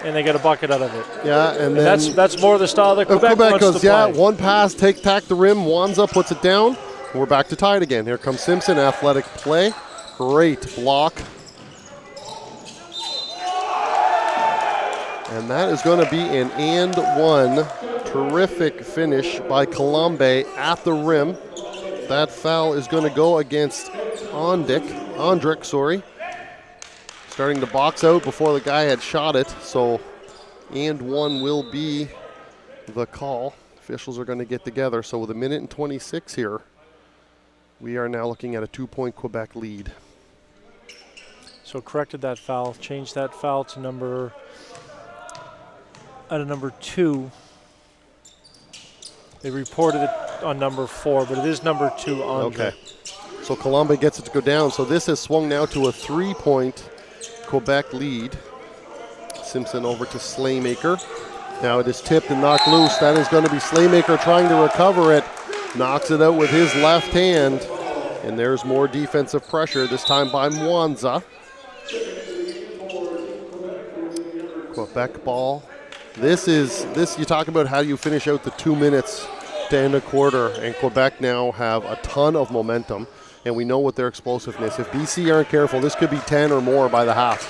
and they get a bucket out of it. Yeah, and then that's more the style that Quebec wants goes, to play. one pass, tack the rim, Wanza puts it down. We're back to tie it again. Here comes Simpson, athletic play. Great block. And that is going to be an and one. Terrific finish by Colombe at the rim. That foul is going to go against Ondrick, starting to box out before the guy had shot it. So and one will be the call. Officials are going to get together. So with 1:26 here, we are now looking at a 2-point Quebec lead. So corrected that foul, changed that foul to number 2. They reported it on number 4, but it is number 2 on. Okay. So Colombe gets it to go down. So this has swung now to a 3-point Quebec lead. Simpson over to Slaymaker. Now it is tipped and knocked loose. That is going to be Slaymaker trying to recover it. Knocks it out with his left hand. And there's more defensive pressure, this time by Mwanza. Quebec ball. This you talk about how you finish out the 2 minutes to end a quarter, and Quebec now have a ton of momentum, and we know what their explosiveness. If BC aren't careful, this could be 10 or more by the half.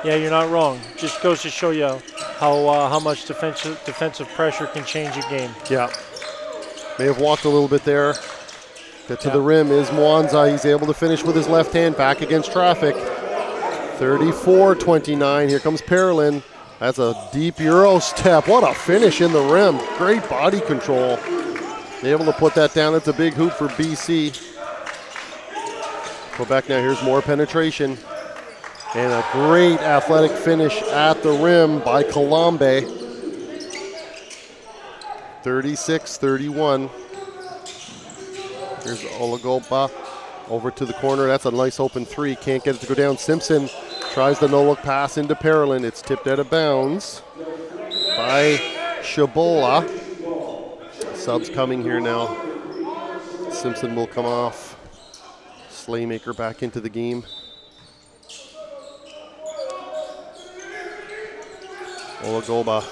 Yeah, you're not wrong. Just goes to show you how much defensive pressure can change a game. Yeah. May have walked a little bit there. Get to the rim is Mwanza. He's able to finish with his left hand back against traffic. 34-29. Here comes Parolin. That's a deep Euro step. What a finish in the rim. Great body control. Able to put that down. It's a big hoop for BC. Quebec now, here's more penetration. And a great athletic finish at the rim by Colombe. 36-31. Here's Olagoba over to the corner. That's a nice open three. Can't get it to go down. Simpson tries the no-look pass into Parolin. It's tipped out of bounds by Shabola. Subs coming here now. Simpson will come off. Slaymaker back into the game. Olagoba.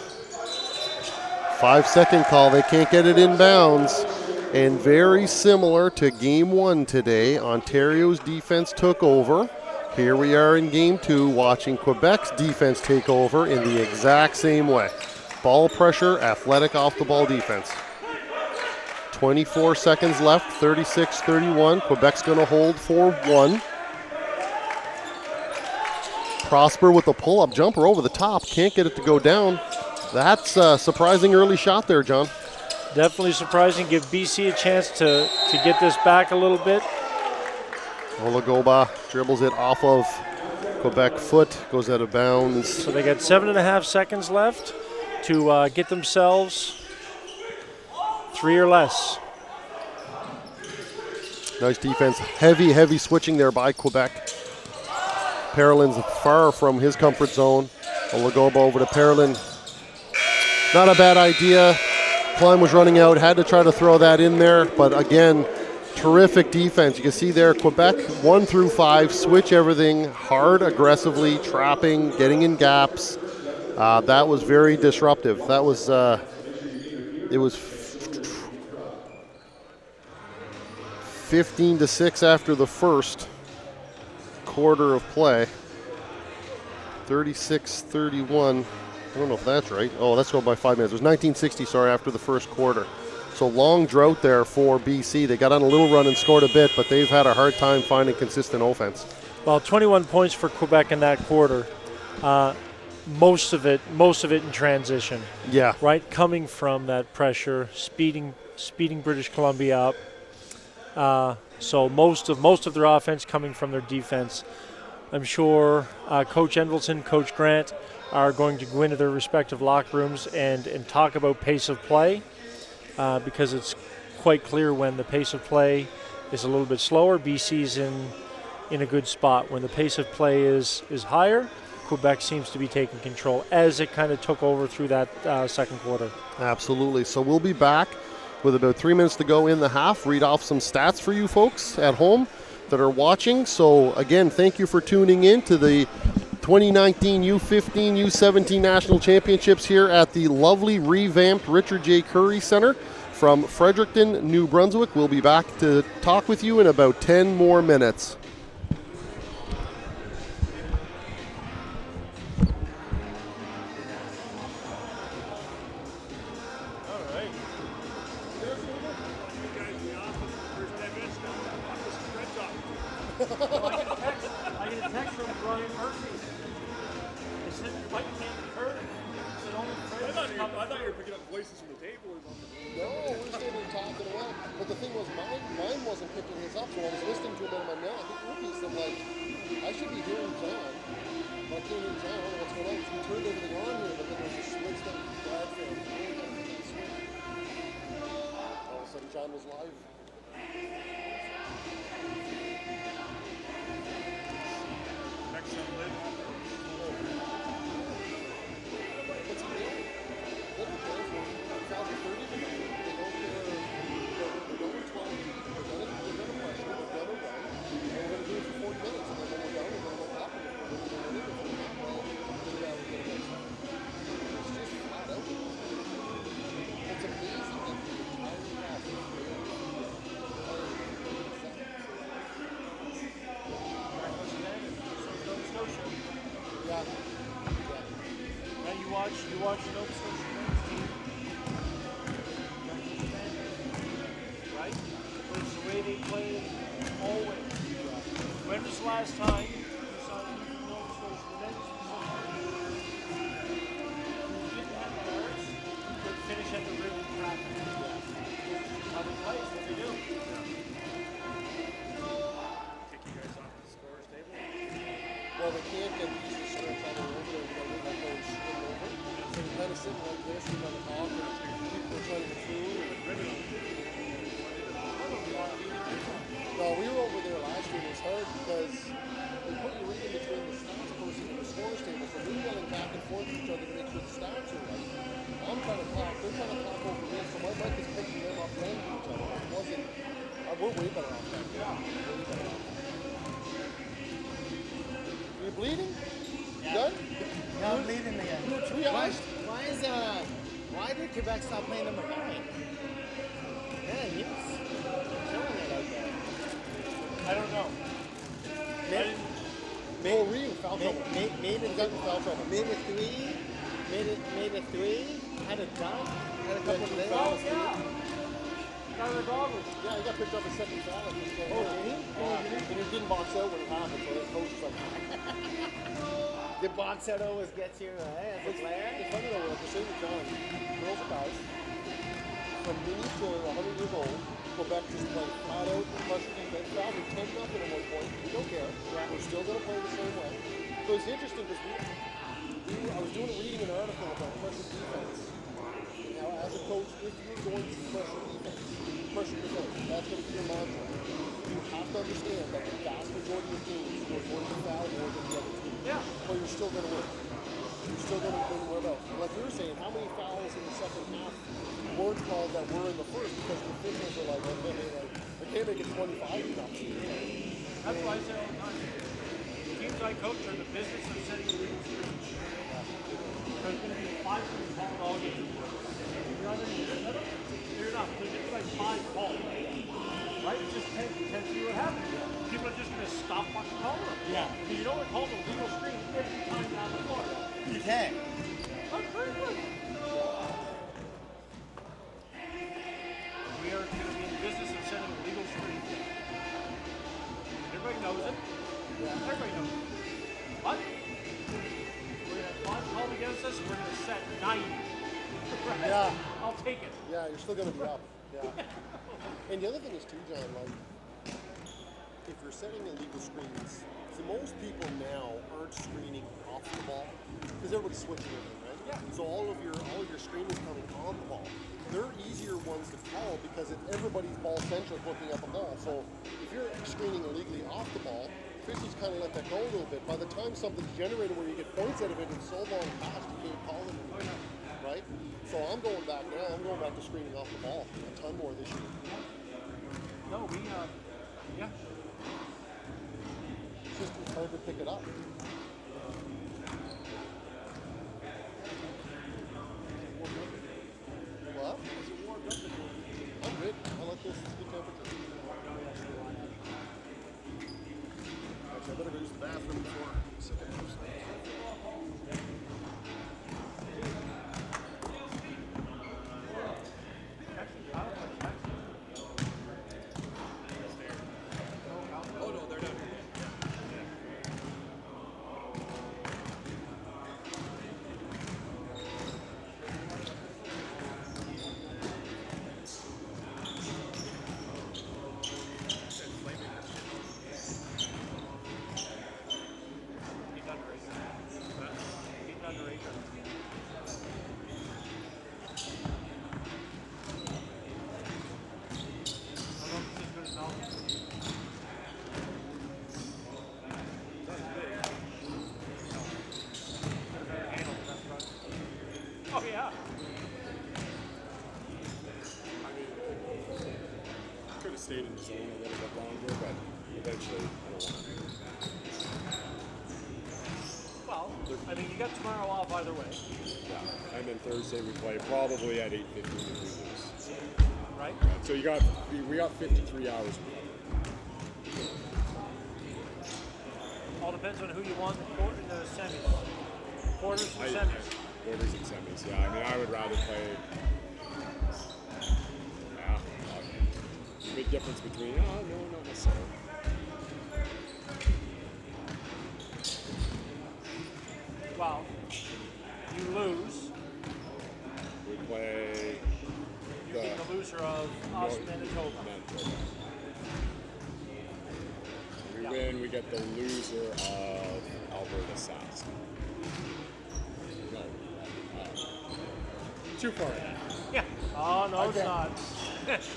5-second call. They can't get it in bounds. And very similar to game 1 today, Ontario's defense took over. Here we are in game 2 watching Quebec's defense take over in the exact same way. Ball pressure, athletic off-the-ball defense. 24 seconds left, 36-31. Quebec's going to hold for 1. Prosper with the pull-up jumper over the top. Can't get it to go down. That's a surprising early shot there, John. Definitely surprising. Give BC a chance to get this back a little bit. Olagoba dribbles it off of Quebec foot, goes out of bounds. So they got 7.5 seconds left to get themselves 3 or less. Nice defense. Heavy switching there by Quebec. Parolin's far from his comfort zone. Olagoba over to Parolin. Not a bad idea. Klein was running out, had to try to throw that in there, but again, terrific defense. You can see there, Quebec 1 through 5, switch everything, hard, aggressively, trapping, getting in gaps. That was very disruptive. That was, it was 15-6 after the first quarter of play. 36-31. I don't know if that's right. Oh, that's going by 5 minutes. It was 1960, after the first quarter. So long drought there for BC. They got on a little run and scored a bit, but they've had a hard time finding consistent offense. Well, 21 points for Quebec in that quarter. Most of it in transition. Yeah. Right, coming from that pressure, speeding British Columbia up. So most of their offense coming from their defense. I'm sure Coach Envelson, Coach Grant are going to go into their respective locker rooms and talk about pace of play because it's quite clear when the pace of play is a little bit slower, BC's in a good spot. When the pace of play is higher, Quebec seems to be taking control as it kind of took over through that second quarter. Absolutely. So we'll be back with about 3 minutes to go in the half. Read off some stats for you folks at home that are watching. So again, thank you for tuning in to the 2019 U15, U17 National Championships here at the lovely revamped Richard J. Curry Center from Fredericton, New Brunswick. We'll be back to talk with you in about 10 more minutes. I get a text from Brian Murphy. He said your mic can't be heard. He said only Fred. I thought you were picking up voices from the table or something. No, we're standing talking away. But the thing was, mine wasn't picking his up, so I was listening to him on my mail. I think Ruby's, I'm like, I should be hearing John. But I can't hear John. I don't know what's going on. So we turned everything on here, but then there's a switch that Brad found. All of a sudden, John was live. You watch Nova Scotia men's team, right? But it's the way they play always. When was the last time you saw Nova Scotia men's team? You didn't have guards, but finish at the rim and traffic. How they play, what they do. Kick you guys off the scorer's table? Well, they can't get these to stretch all the way over there without like going straight over. So you're kind of sitting like this, you're on the top, and people are trying to get through. No, we were over there last year. It was hard because they put you right in between the stats person and the scorer's table, so we're yelling back and forth to each other to make sure the stats are right. I'm trying to talk, they're trying to talk over me, so my mic is picking them up and each other. It wasn't, we're way better off that. Yeah, way better off. Are you bleeding? You good? No, I'm bleeding again. Why did Quebec stop playing number 9? Yeah, he was killing it out there. I don't know. Reed, foul trouble. Made it 3, had a dunk, had a couple of Oh, fouls. yeah. Got the goggles. Yeah, he got picked up a second foul. Oh, did he? And he didn't box out when it happened, so his coach was like, The box out always gets you as a player. it's funny though, like the same with John. Girls and guys, from mini to 100 years old, Quebec just play flat out, pressure defense. Fouls are 10-0 at one point. We don't care. We're still going to play the same way. So it's interesting because I was reading an article about pressure defense. Now, as a coach, if you're going to pressure defense, that's going to be your mantra. You have to understand that the vast majority of games you're going to foul more than the other team. Yeah. But you're still going to win. You're still going to win where else. Like you were saying, how many fouls in the second half weren't called that were in the first because the officials are like, okay, they can't make it 25 enough. That's why I say all the time. The teams I coach are in the business of setting illegal screens. There's going to be 5 people called all game. You're not going to do that. You're not. There's going to be like 5 calls. Right? It just tends to be what happens. People are just going to stop fucking calling them. Yeah. Because you don't want to call them illegal screens every time down the floor. You can. That's very good. We are going to be in the business of setting illegal screens. Everybody knows it. Yeah. Everybody knows it. But we're going to have 5 called against us, and we're going to set 90. Right? Yeah. I'll take it. Yeah, you're still going to be up. Yeah. And the other thing is too, John, like, if you're setting illegal screens, so most people now aren't screening off the ball because everybody's switching everything, right? Yeah. So all of your screen is coming on the ball. They're easier ones to call because everybody's ball centric looking at the ball. So if you're screening illegally off the ball, officials kind of let that go a little bit. By the time something's generated where you get points out of it, it's so long past you can't call it anymore, right? So I'm going back now. I'm going back practice screening off the ball a ton more this year. No, yeah. It's just it's hard to pick it up. What? I'm good. I like this. It's good temperature. Actually, I better go use the bathroom before I sit down. Oh no, they're down here. Oh yeah. I mean, could have stayed in the zone a little bit longer, but eventually I don't want to. Well, I mean, you got tomorrow off either way, Yeah, and then Thursday we play probably at 8:15 if we lose. right? So we got 53 hours. All depends on who you want in the semis. Quarters and semis. Quarters and semis. Yeah, I mean I would rather play. Yeah, big difference between. No, not necessarily. Well, you lose. We play The loser of us, Manitoba. We win, we get the loser of Alberta Sask. No. Too far ahead. Yeah. Oh no, Okay. it's not.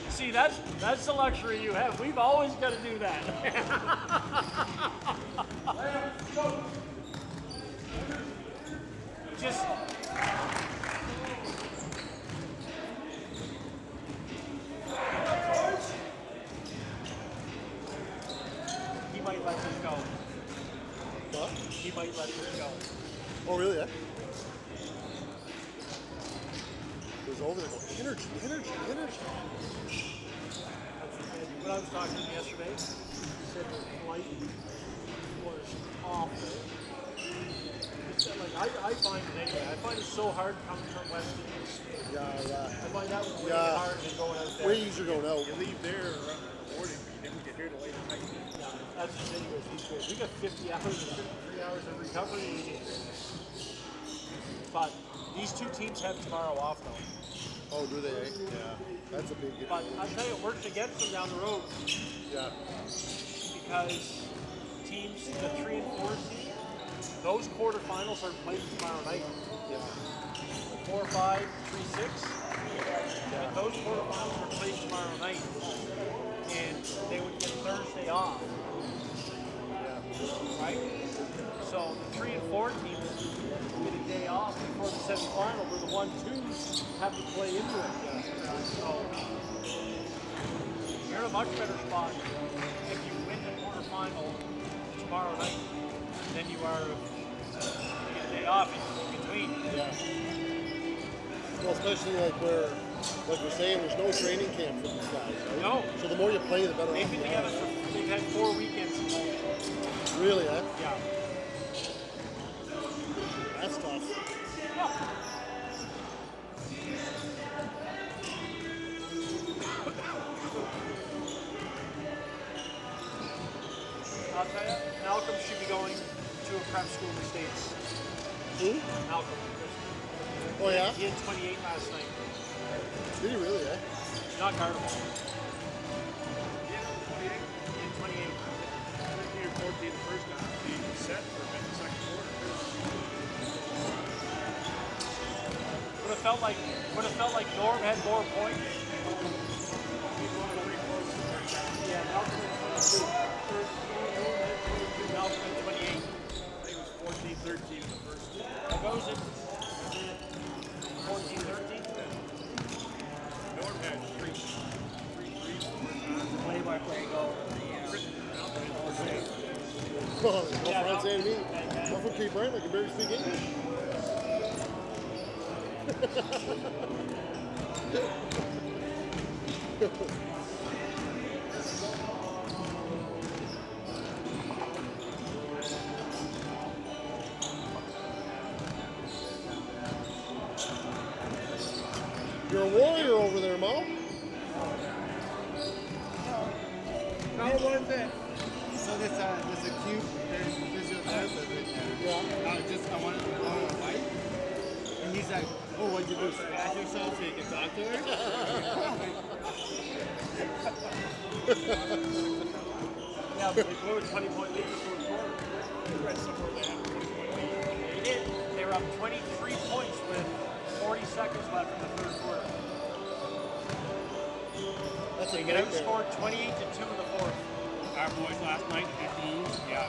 See, that's the luxury you have. We've always got to do that. Just. He might let this go. What? He might let this go. Oh, really? Yeah. Goes over there. Goes, energy. When I was talking to him yesterday, he said the flight was awful. He said, like, I find it anyway. I find it so hard coming from West Indies. Yeah, I find that was way Yeah. harder than going out there. way easier going out. You leave there around the morning, but you didn't get here till late at night. Yeah, that's the thing. We got 50 hours or 53 hours of recovery. But these two teams have tomorrow off, though. Oh, do they? Yeah. That's a big But I'll tell you, it works against them down the road Yeah. because teams, the 3 and 4 seed, those quarterfinals are played tomorrow night. Yeah. 4, 5, 3, 6. And those quarterfinals are played tomorrow night. And they would get Thursday off. Yeah. Right? So the 3 and 4 teams get a day off before the semifinal, where the 1-2s have to play into it. So you're in a much better spot if you win the quarterfinal tomorrow night than you are if you get a day off in between. Yeah. Well, especially like we're saying, there's no training camp for these guys, right? No. So the more you play, the better They've off been you together are. they've had 4 weekends. Really, eh? Yeah. That's tough. I'll tell you, Malcolm should be going to a prep school in the States. Who? Malcolm. Oh, yeah? He had 28 last night. Did he really, eh? Not guardable. He had 28. 13 or 14 the first half. He set for a bit in the second quarter. Would have felt like Norm had more points. Yeah, Malcolm had 22. Malcolm had 28. I think it was 14-13 in the first. How goes it? 14-13? Well, no friends saying me. I'm from Cape Breton, I can barely speak English. You're a warrior over there, Mo. How was it? So there's a cute physiotherapist right there. Yeah. I wanted to go on a bike. And he's like, oh, what'd you do? Scratch yourself so you can talk to her? Yeah, but they blew a 20-point lead before the quarter. I read somewhere they had a 20-point lead. They did. They were up 23 points with 40 seconds left in the third quarter. That's They a get nightmare. outscored 28-2 in the fourth. Our boys last night, 15. Yeah.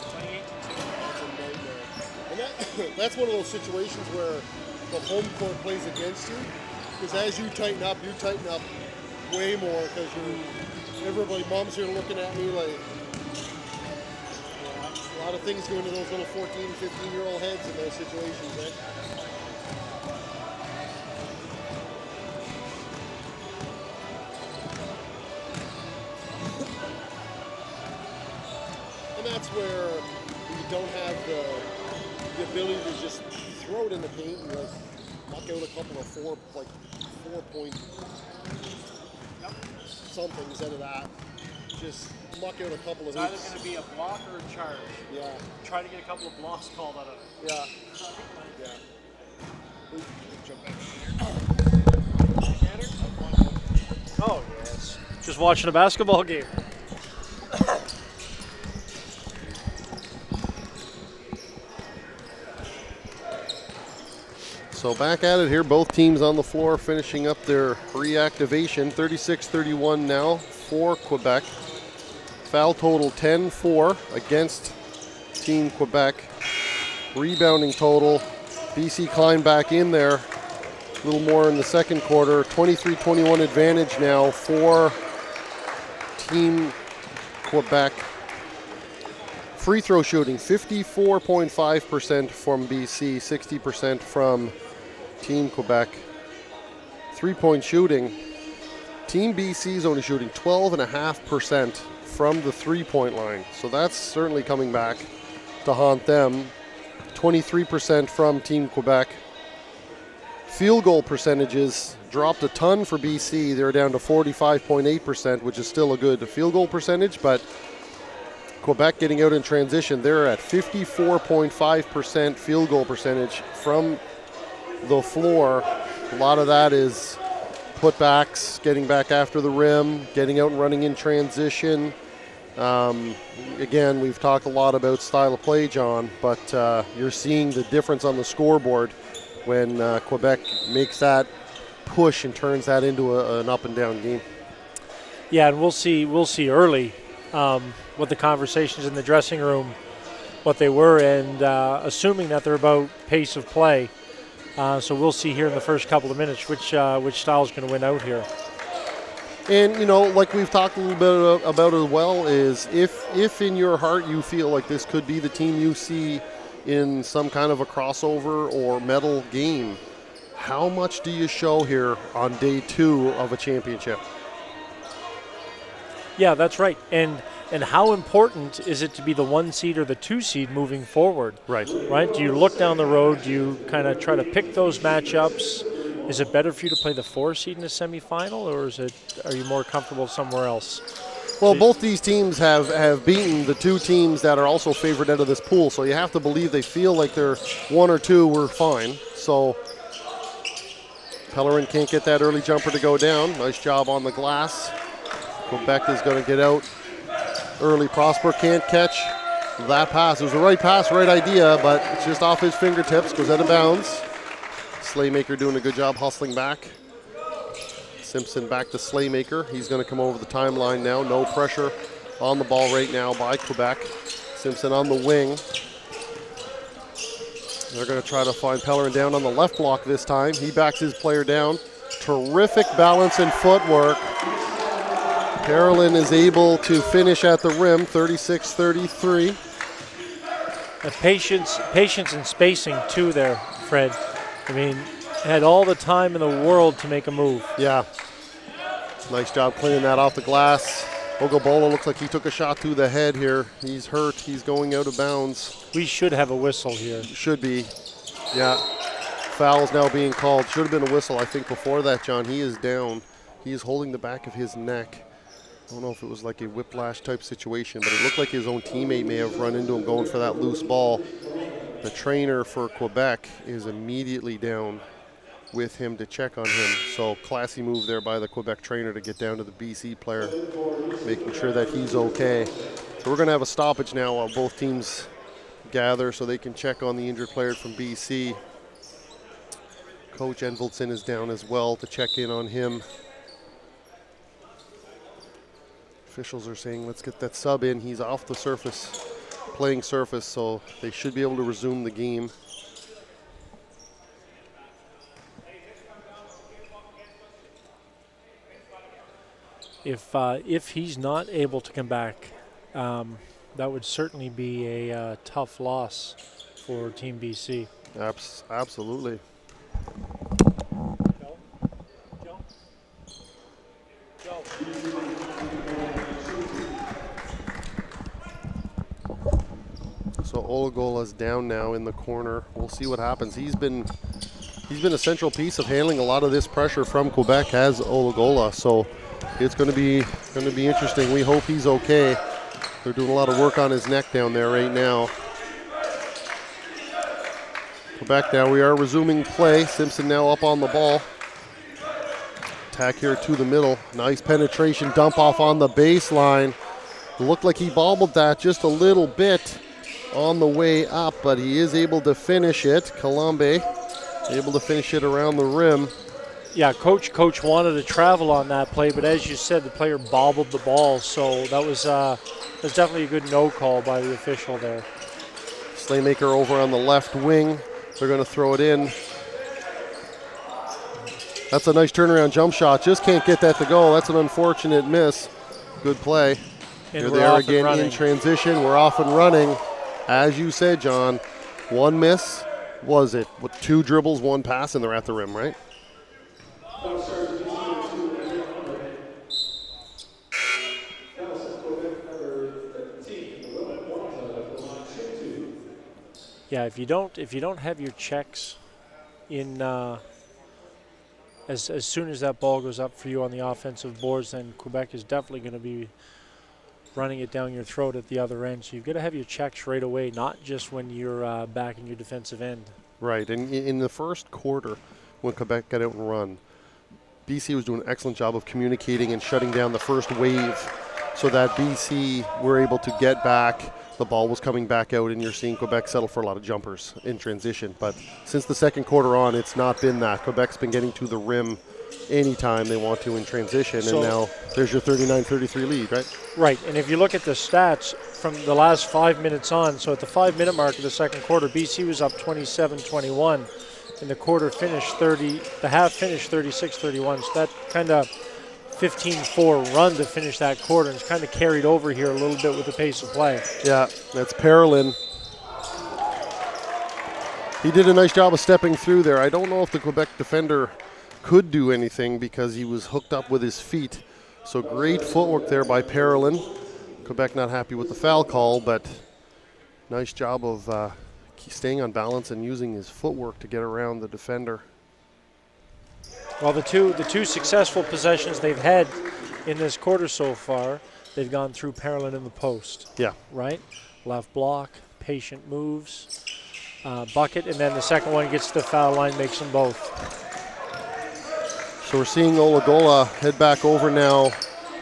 28-2. That's a nightmare. And that's one of those situations where the home court plays against you. Because as you tighten up way more because everybody, moms here looking at me like, a lot of things go into those little 14, 15-year-old heads in those situations, right? And that's where you don't have the ability to just throw it in the paint and like knock out a couple of 4-point somethings out of that. Just knock out a couple of It's either hoops. going to be a block or a charge. Yeah, Try to get a couple of blocks called out of it. yeah, yeah. Jump back in here. Oh, yes. Just watching a basketball game. So back at it here, both teams on the floor finishing up their reactivation. 36-31 now for Quebec. Foul total 10-4 against Team Quebec. Rebounding total, BC climbed back in there a little more in the second quarter. 23-21 advantage now for Team Quebec. Free throw shooting, 54.5% from BC, 60% from Team Quebec. Three-point shooting, Team BC is only shooting 12.5% from the three-point line. So that's certainly coming back to haunt them. 23% from Team Quebec. Field goal percentages dropped a ton for BC. They're down to 45.8%, which is still a good field goal percentage, but Quebec getting out in transition, they're at 54.5% field goal percentage from the floor. A lot of that is putbacks, getting back after the rim, getting out and running in transition. Again, we've talked a lot about style of play, John, but you're seeing the difference on the scoreboard when Quebec makes that push and turns that into an up and down game. Yeah, and we'll see early what the conversations in the dressing room, what they were, and assuming that they're about pace of play. So we'll see here in the first couple of minutes which style is going to win out here. And, you know, like we've talked a little bit about as well, is if in your heart you feel like this could be the team you see in some kind of a crossover or medal game, how much do you show here on day 2 of a championship? Yeah, that's right. And how important is it to be the 1 seed or the 2 seed moving forward? Right. Right? Do you look down the road? Do you kind of try to pick those matchups? Is it better for you to play the 4 seed in a semifinal, or are you more comfortable somewhere else? Well, both these teams have beaten the 2 teams that are also favored out of this pool, so you have to believe they feel like they're 1 or 2 were fine. So Pellerin can't get that early jumper to go down. Nice job on the glass. Quebec is going to get out early. Prosper can't catch that pass. It was the right pass, right idea, but it's just off his fingertips, goes out of bounds. Slaymaker doing a good job hustling back. Simpson back to Slaymaker. He's going to come over the timeline now. No pressure on the ball right now by Quebec. Simpson on the wing. They're going to try to find Pellerin down on the left block this time. He backs his player down. Terrific balance and footwork Carolyn is able to finish at the rim, 36-33. Patience and spacing too there, Fred. I mean, had all the time in the world to make a move. Yeah. Nice job cleaning that off the glass. Ogobola looks like he took a shot to the head here. He's hurt. He's going out of bounds. We should have a whistle here. Should be. Yeah. Foul is now being called. Should have been a whistle, I think, before that, John. He is down. He is holding the back of his neck. I don't know if it was like a whiplash type situation, but it looked like his own teammate may have run into him going for that loose ball. The trainer for Quebec is immediately down with him to check on him. So classy move there by the Quebec trainer to get down to the BC player, making sure that he's okay. So we're going to have a stoppage now while both teams gather so they can check on the injured player from BC. Coach Enveldson is down as well to check in on him. Officials are saying let's get that sub in. He's off the surface, playing surface, so they should be able to resume the game. If he's not able to come back, that would certainly be a tough loss for Team BC. Absolutely. So Olagola's down now in the corner. We'll see what happens. He's been a central piece of handling a lot of this pressure from Quebec as Olagola. So it's going to be interesting. We hope he's okay. They're doing a lot of work on his neck down there right now. Quebec now, we are resuming play. Simpson now up on the ball. Attack here to the middle. Nice penetration, dump off on the baseline. Looked like he bobbled that just a little bit on the way up, but he is able to finish it. Colombe able to finish it around the rim. Yeah, Coach wanted to travel on that play, but as you said, the player bobbled the ball, so that was definitely a good no call by the official there. Slaymaker over on the left wing. They're going to throw it in. That's a nice turnaround jump shot. Just can't get that to go. That's an unfortunate miss. Good play. And You're we're there off and again running. in transition. We're off and running. As you said, John, one miss. Was it? With 2 dribbles, 1 pass, and they're at the rim, right? Yeah, if you don't have your checks in as soon as that ball goes up for you on the offensive boards, then Quebec is definitely going to be running it down your throat at the other end. So you've got to have your checks right away, not just when you're back in your defensive end. Right, and in the first quarter, when Quebec got out and run, BC was doing an excellent job of communicating and shutting down the first wave so that BC were able to get back. The ball was coming back out, and you're seeing Quebec settle for a lot of jumpers in transition. But since the second quarter on, it's not been that. Quebec's been getting to the rim anytime they want to in transition, and now there's your 39-33 lead, right? Right, and if you look at the stats from the last 5 minutes on, so at the 5-minute mark of the second quarter, BC was up 27-21, and the quarter finished the half finished 36-31, so that kind of 15-4 run to finish that quarter, and it's kind of carried over here a little bit with the pace of play. Yeah, that's Parolin. He did a nice job of stepping through there. I don't know if the Quebec defender could do anything because he was hooked up with his feet. So great footwork there by Parolin. Quebec not happy with the foul call, but nice job of staying on balance and using his footwork to get around the defender. Well, the two successful possessions they've had in this quarter so far, they've gone through Parolin in the post. Yeah. Right? Left block, patient moves, bucket, and then the second one gets to the foul line, makes them both. So we're seeing Olagola head back over now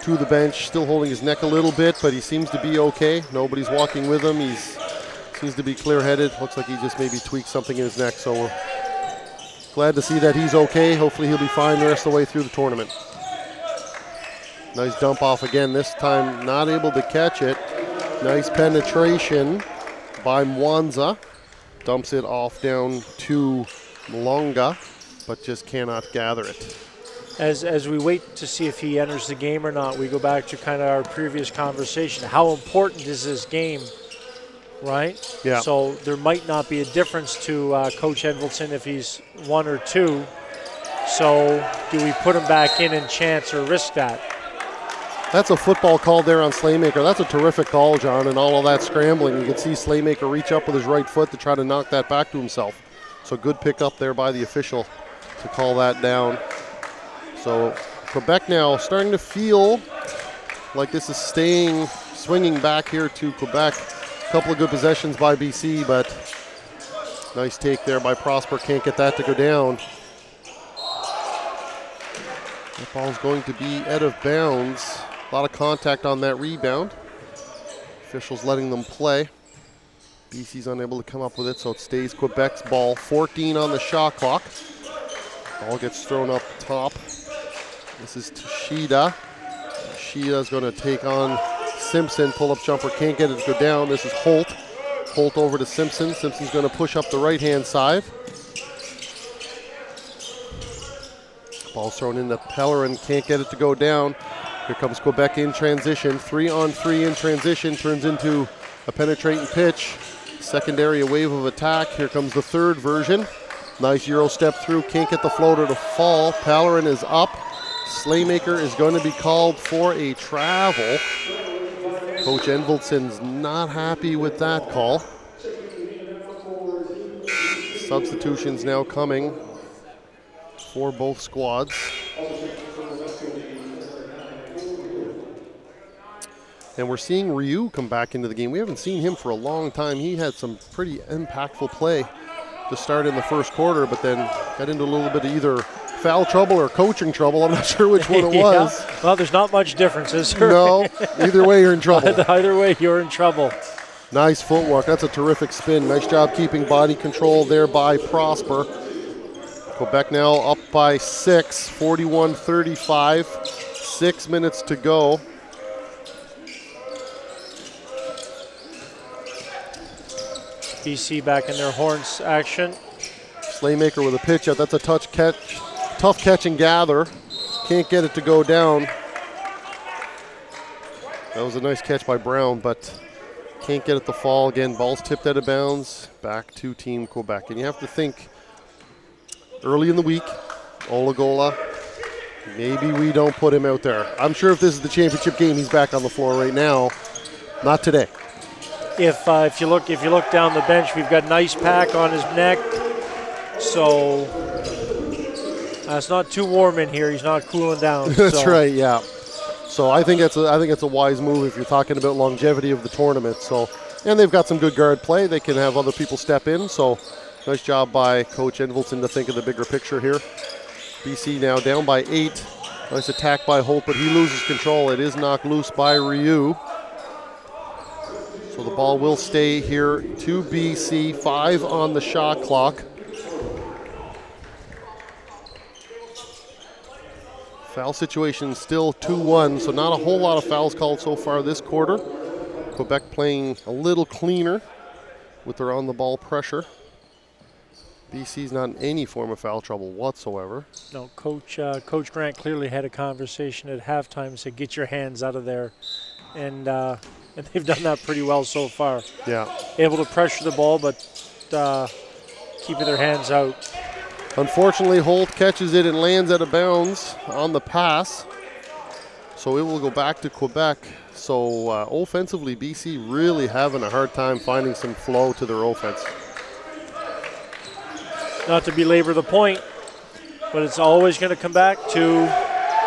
to the bench, still holding his neck a little bit, but he seems to be okay. Nobody's walking with him. He seems to be clear-headed. Looks like he just maybe tweaked something in his neck, so we're glad to see that he's okay. Hopefully he'll be fine the rest of the way through the tournament. Nice dump off again, this time not able to catch it. Nice penetration by Mwanza. Dumps it off down to Mlonga, but just cannot gather it. as we wait to see if he enters the game or not, we go back to kind of our previous conversation. How important is this game, right? Yeah. So there might not be a difference to Coach Edvaldson if he's 1 or 2. So do we put him back in and chance or risk that? That's a football call there on Slaymaker. That's a terrific call, John, and all of that scrambling. You can see Slaymaker reach up with his right foot to try to knock that back to himself. So good pick up there by the official to call that down. So Quebec now starting to feel like this is swinging back here to Quebec. A couple of good possessions by BC, but nice take there by Prosper. Can't get that to go down. That ball's going to be out of bounds. A lot of contact on that rebound. Officials letting them play. BC's unable to come up with it, so it stays Quebec's ball. 14 on the shot clock. Ball gets thrown up top. This is Tashida. Tashida's going to take on Simpson. Pull-up jumper, can't get it to go down. This is Holt. Holt over to Simpson. Simpson's going to push up the right-hand side. Ball's thrown into Pellerin, can't get it to go down. Here comes Quebec in transition. 3-on-3 in transition, turns into a penetrating pitch. Secondary, a wave of attack. Here comes the third version. Nice Euro step through, can't get the floater to fall. Pellerin is up. Slaymaker is going to be called for a travel. Coach Edvaldson's not happy with that call. Substitutions now coming for both squads. And we're seeing Ryu come back into the game. We haven't seen him for a long time. He had some pretty impactful play to start in the first quarter, but then got into a little bit of either foul trouble or coaching trouble. I'm not sure which one it was. Well, there's not much difference, is there? No, either way you're in trouble. Either way you're in trouble. Nice footwork. That's a terrific spin. Nice job keeping body control there by Prosper. Quebec now up by 6, 41-35. 6 minutes to go. BC back in their horns action. Slaymaker with a pitch out. That's a tough catch and gather. Can't get it to go down. That was a nice catch by Brown, but can't get it to fall. Again, ball's tipped out of bounds. Back to Team Quebec. And you have to think early in the week, Olagola, maybe we don't put him out there. I'm sure if this is the championship game, he's back on the floor right now. Not today. If you look down the bench, we've got an ice pack on his neck, so it's not too warm in here. He's not cooling down. That's right, yeah. So I think it's a wise move if you're talking about longevity of the tournament. So, and they've got some good guard play. They can have other people step in. So nice job by Coach Edvaldson to think of the bigger picture here. BC now down by 8. Nice attack by Holt, but he loses control. It is knocked loose by Ryu. So the ball will stay here to BC. 5 on the shot clock. Foul situation still 2-1, so not a whole lot of fouls called so far this quarter. Quebec playing a little cleaner with their on-the-ball pressure. BC's not in any form of foul trouble whatsoever. No, Coach Grant clearly had a conversation at halftime and said, get your hands out of there. And they've done that pretty well so far. Yeah. Able to pressure the ball, but keeping their hands out. Unfortunately, Holt catches it and lands out of bounds on the pass. So it will go back to Quebec. So offensively, BC really having a hard time finding some flow to their offense. Not to belabor the point, but it's always going to come back to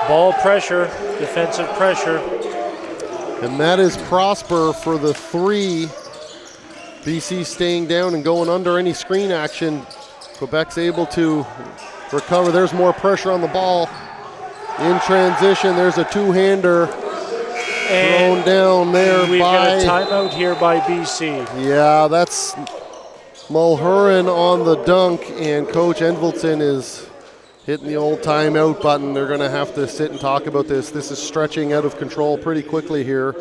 ball pressure, defensive pressure. And that is Prosper for the 3. BC staying down and going under any screen action. Quebec's able to recover. There's more pressure on the ball. In transition, there's a two-hander thrown down there we've by... We've got a timeout here by BC. Yeah, that's Mulhurin on the dunk, and Coach Edvaldson is hitting the old timeout button. They're going to have to sit and talk about this. This is stretching out of control pretty quickly here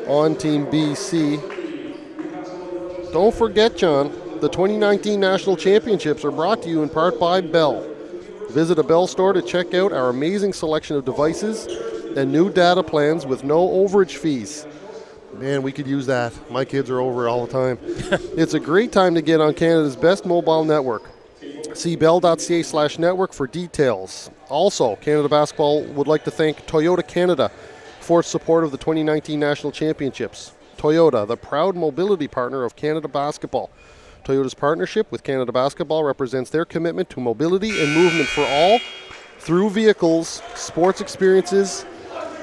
on Team BC. Don't forget, John, the 2019 National Championships are brought to you in part by Bell. Visit a Bell store to check out our amazing selection of devices and new data plans with no overage fees. Man, we could use that. My kids are over it all the time. It's a great time to get on Canada's best mobile network. See bell.ca/network for details. Also, Canada Basketball would like to thank Toyota Canada for its support of the 2019 National Championships. Toyota, the proud mobility partner of Canada Basketball. Toyota's partnership with Canada Basketball represents their commitment to mobility and movement for all through vehicles, sports experiences,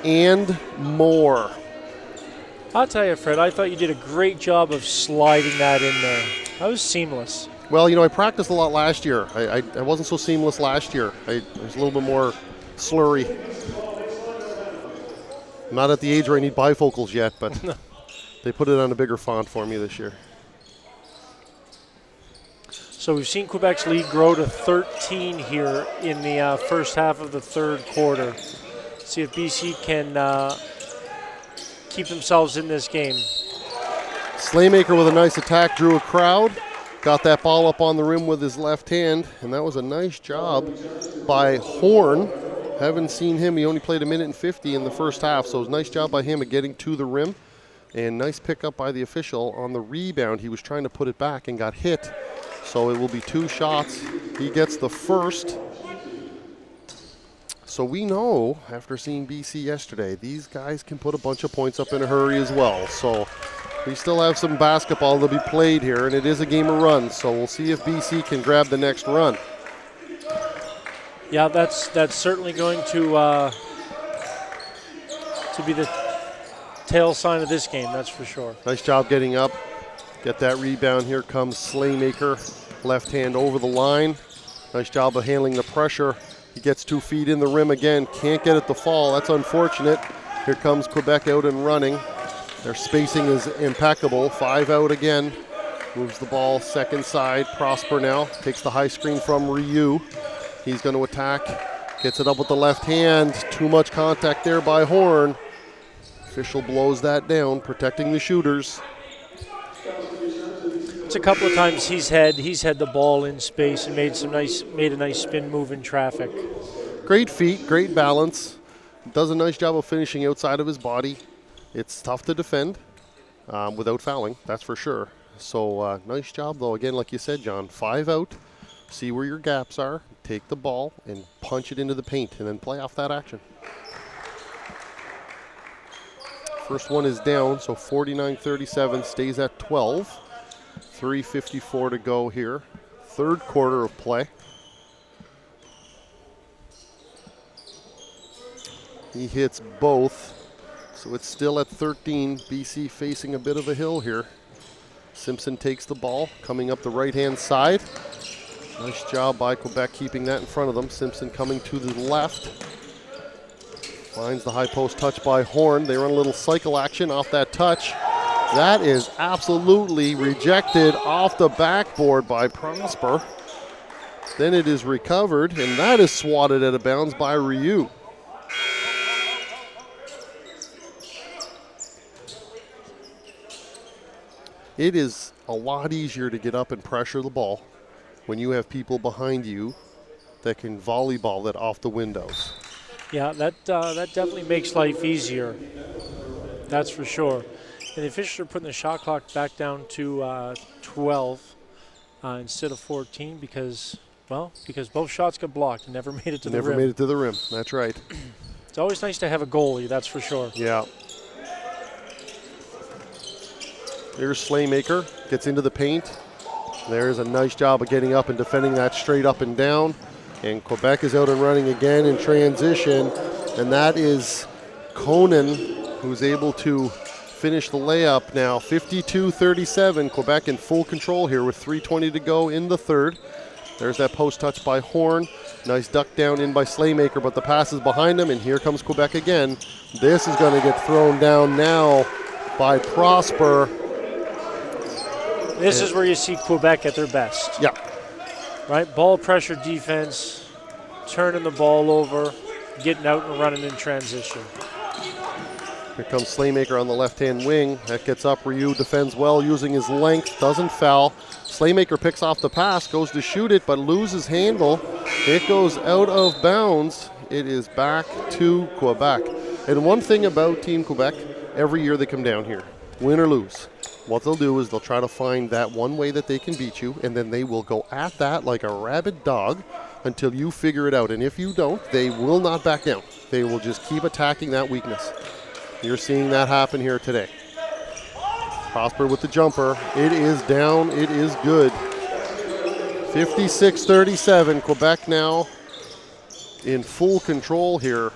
and more. I'll tell you, Fred, I thought you did a great job of sliding that in there. That was seamless. Well, I practiced a lot last year. I wasn't so seamless last year. I was a little bit more slurry. I'm not at the age where I need bifocals yet, but they put it on a bigger font for me this year. So we've seen Quebec's lead grow to 13 here in the first half of the third quarter. See if BC can keep themselves in this game. Slaymaker with a nice attack, drew a crowd, got that ball up on the rim with his left hand, and that was a nice job by Horn. Haven't seen him. He only played 1:50 in the first half, so it was a nice job by him at getting to the rim. And nice pickup by the official on the rebound. He was trying to put it back and got hit. So it will be 2 shots. He gets the first. So we know, after seeing BC yesterday, these guys can put a bunch of points up in a hurry as well. So we still have some basketball to be played here, and it is a game of runs. So we'll see if BC can grab the next run. Yeah, that's certainly going to be the tail sign of this game, that's for sure. Nice job getting up. Get that rebound. Here comes Slaymaker. Left hand over the line. Nice job of handling the pressure. He gets 2 feet in the rim again. Can't get it to fall. That's unfortunate. Here comes Quebec out and running. Their spacing is impeccable. 5 out again. Moves the ball second side. Prosper now. Takes the high screen from Ryu. He's going to attack. Gets it up with the left hand. Too much contact there by Horn. Official blows that down, protecting the shooters. It's a couple of times he's had the ball in space and made a nice spin move in traffic. Great feet, great balance. Does a nice job of finishing outside of his body. It's tough to defend without fouling, that's for sure. So nice job though. Again, like you said, John, 5 out. See where your gaps are. Take the ball and punch it into the paint and then play off that action. First one is down, so 49-37 stays at 12. 3:54 to go here. Third quarter of play. He hits both, so it's still at 13. BC facing a bit of a hill here. Simpson takes the ball, coming up the right-hand side. Nice job by Quebec keeping that in front of them. Simpson coming to the left. Finds the high post touch by Horn. They run a little cycle action off that touch. That is absolutely rejected off the backboard by Prosper. Then it is recovered, and that is swatted out of bounds by Ryu. It is a lot easier to get up and pressure the ball when you have people behind you that can volleyball that off the windows. Yeah, that definitely makes life easier. That's for sure. And the officials are putting the shot clock back down to 12 instead of 14 because both shots got blocked and never made it to the rim. Never made it to the rim. That's right. It's always nice to have a goalie, that's for sure. Yeah. Here's Slaymaker, gets into the paint. There's a nice job of getting up and defending that straight up and down. And Quebec is out and running again in transition. And that is Conan, who's able to finish the layup now. 52-37, Quebec in full control here with 3:20 to go in the third. There's that post touch by Horn. Nice duck down in by Slaymaker, but the pass is behind him, and here comes Quebec again. This is going to get thrown down now by Prosper. This is where you see Quebec at their best. Yeah. Right? Ball pressure defense, turning the ball over, getting out and running in transition. Here comes Slaymaker on the left-hand wing. That gets up. Ryu defends well using his length. Doesn't foul. Slaymaker picks off the pass, goes to shoot it, but loses handle. It goes out of bounds. It is back to Quebec. And one thing about Team Quebec, every year they come down here, win or lose. What they'll do is they'll try to find that one way that they can beat you, and then they will go at that like a rabid dog until you figure it out. And if you don't, they will not back down. They will just keep attacking that weakness. You're seeing that happen here today. Prosper with the jumper. It is down. It is good. 56-37. Quebec now in full control here.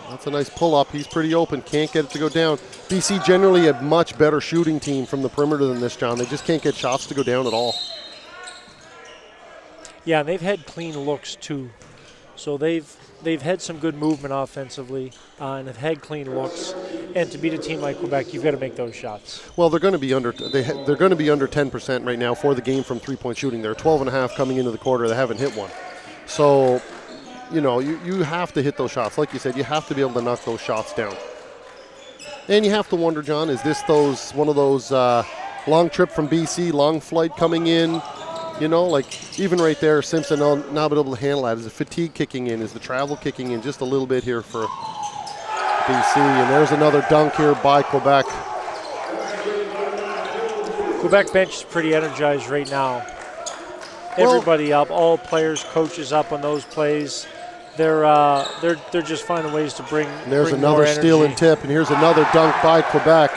That's a nice pull-up. He's pretty open. Can't get it to go down. BC generally a much better shooting team from the perimeter than this, John. They just can't get shots to go down at all. Yeah, and they've had clean looks too. So they've had some good movement offensively and have had clean looks. And to beat a team like Quebec, you've got to make those shots. Well, they're going to be under 10% right now for the game from three-point shooting. They're 12.5 coming into the quarter. They haven't hit one. So, you know, you have to hit those shots. Like you said, you have to be able to knock those shots down. And you have to wonder, John, is this one of those long trip from BC, long flight coming in? You know, like even right there, Simpson not been able to handle that. Is the fatigue kicking in? Is the travel kicking in just a little bit here for BC? And there's another dunk here by Quebec. Quebec bench is pretty energized right now. Everybody up, all players, coaches up on those plays. They're just finding ways to bring. There's bring another more steal energy. and tip, and here's another dunk by Quebec.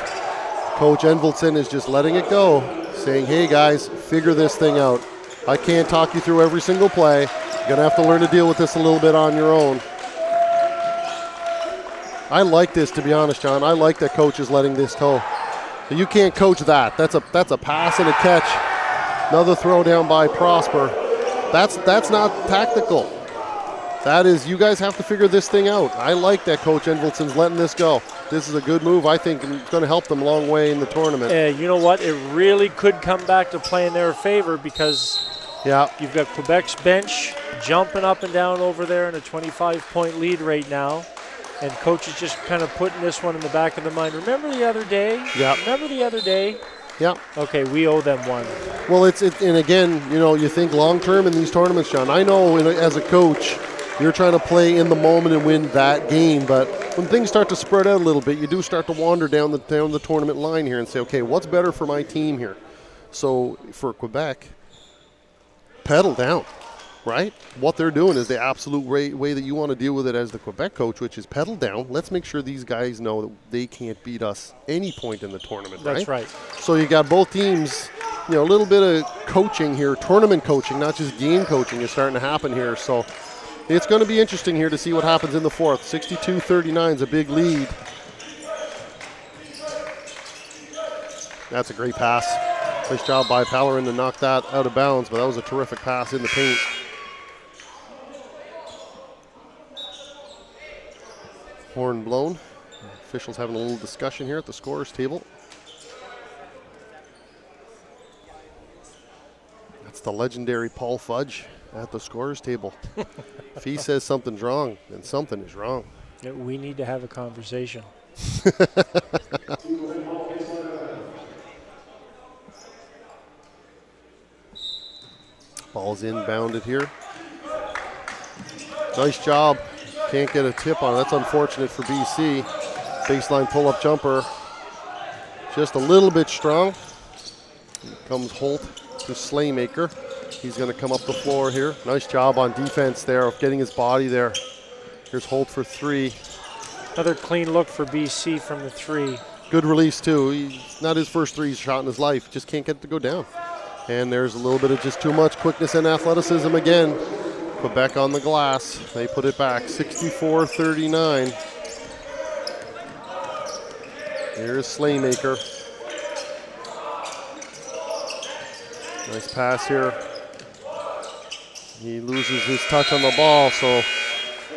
Coach Envelson is just letting it go, saying, hey guys, figure this thing out. I can't talk you through every single play. You're gonna have to learn to deal with this a little bit on your own. I like this, to be honest, John. I like that coach is letting this go. You can't coach that. That's a pass and a catch. Another throw down by Prosper. That's not tactical. That is, you guys have to figure this thing out. I like that Coach Envelson's letting this go. This is a good move, I think, and it's going to help them a long way in the tournament. You know what? It really could come back to play in their favor because you've got Quebec's bench jumping up and down over there in a 25-point lead right now. And Coach is just kind of putting this one in the back of the mind. Remember the other day? Yeah. Remember the other day? Yeah. Okay, we owe them one. Well, and again, you know, you think long-term in these tournaments, John. I know as a coach, you're trying to play in the moment and win that game, but when things start to spread out a little bit, you do start to wander down the tournament line here and say, okay, what's better for my team here? So for Quebec, pedal down, right? What they're doing is the absolute way that you want to deal with it as the Quebec coach, which is pedal down. Let's make sure these guys know that they can't beat us any point in the tournament, right? That's right. So you got both teams, you know, a little bit of coaching here, tournament coaching, not just game coaching is starting to happen here. So it's going to be interesting here to see what happens in the fourth. 62-39 is a big lead. That's a great pass. Nice job by Pallerin to knock that out of bounds, but that was a terrific pass in the paint. Horn blown. Officials having a little discussion here at the scorer's table. That's the legendary Paul Fudge at the scorer's table. If he says something's wrong, then something is wrong. Yeah, we need to have a conversation. Ball's inbounded here. Nice job. Can't get a tip on it. That's unfortunate for BC. Baseline pull-up jumper. Just a little bit strong. Here comes Holt to Slaymaker. He's going to come up the floor here. Nice job on defense there of getting his body there. Here's Holt for three. Another clean look for BC from the three. Good release, too. He's not his first three shot in his life. Just can't get it to go down. And there's a little bit of just too much quickness and athleticism again. Quebec on the glass. They put it back, 64-39. Here's Slaymaker. Nice pass here. He loses his touch on the ball, so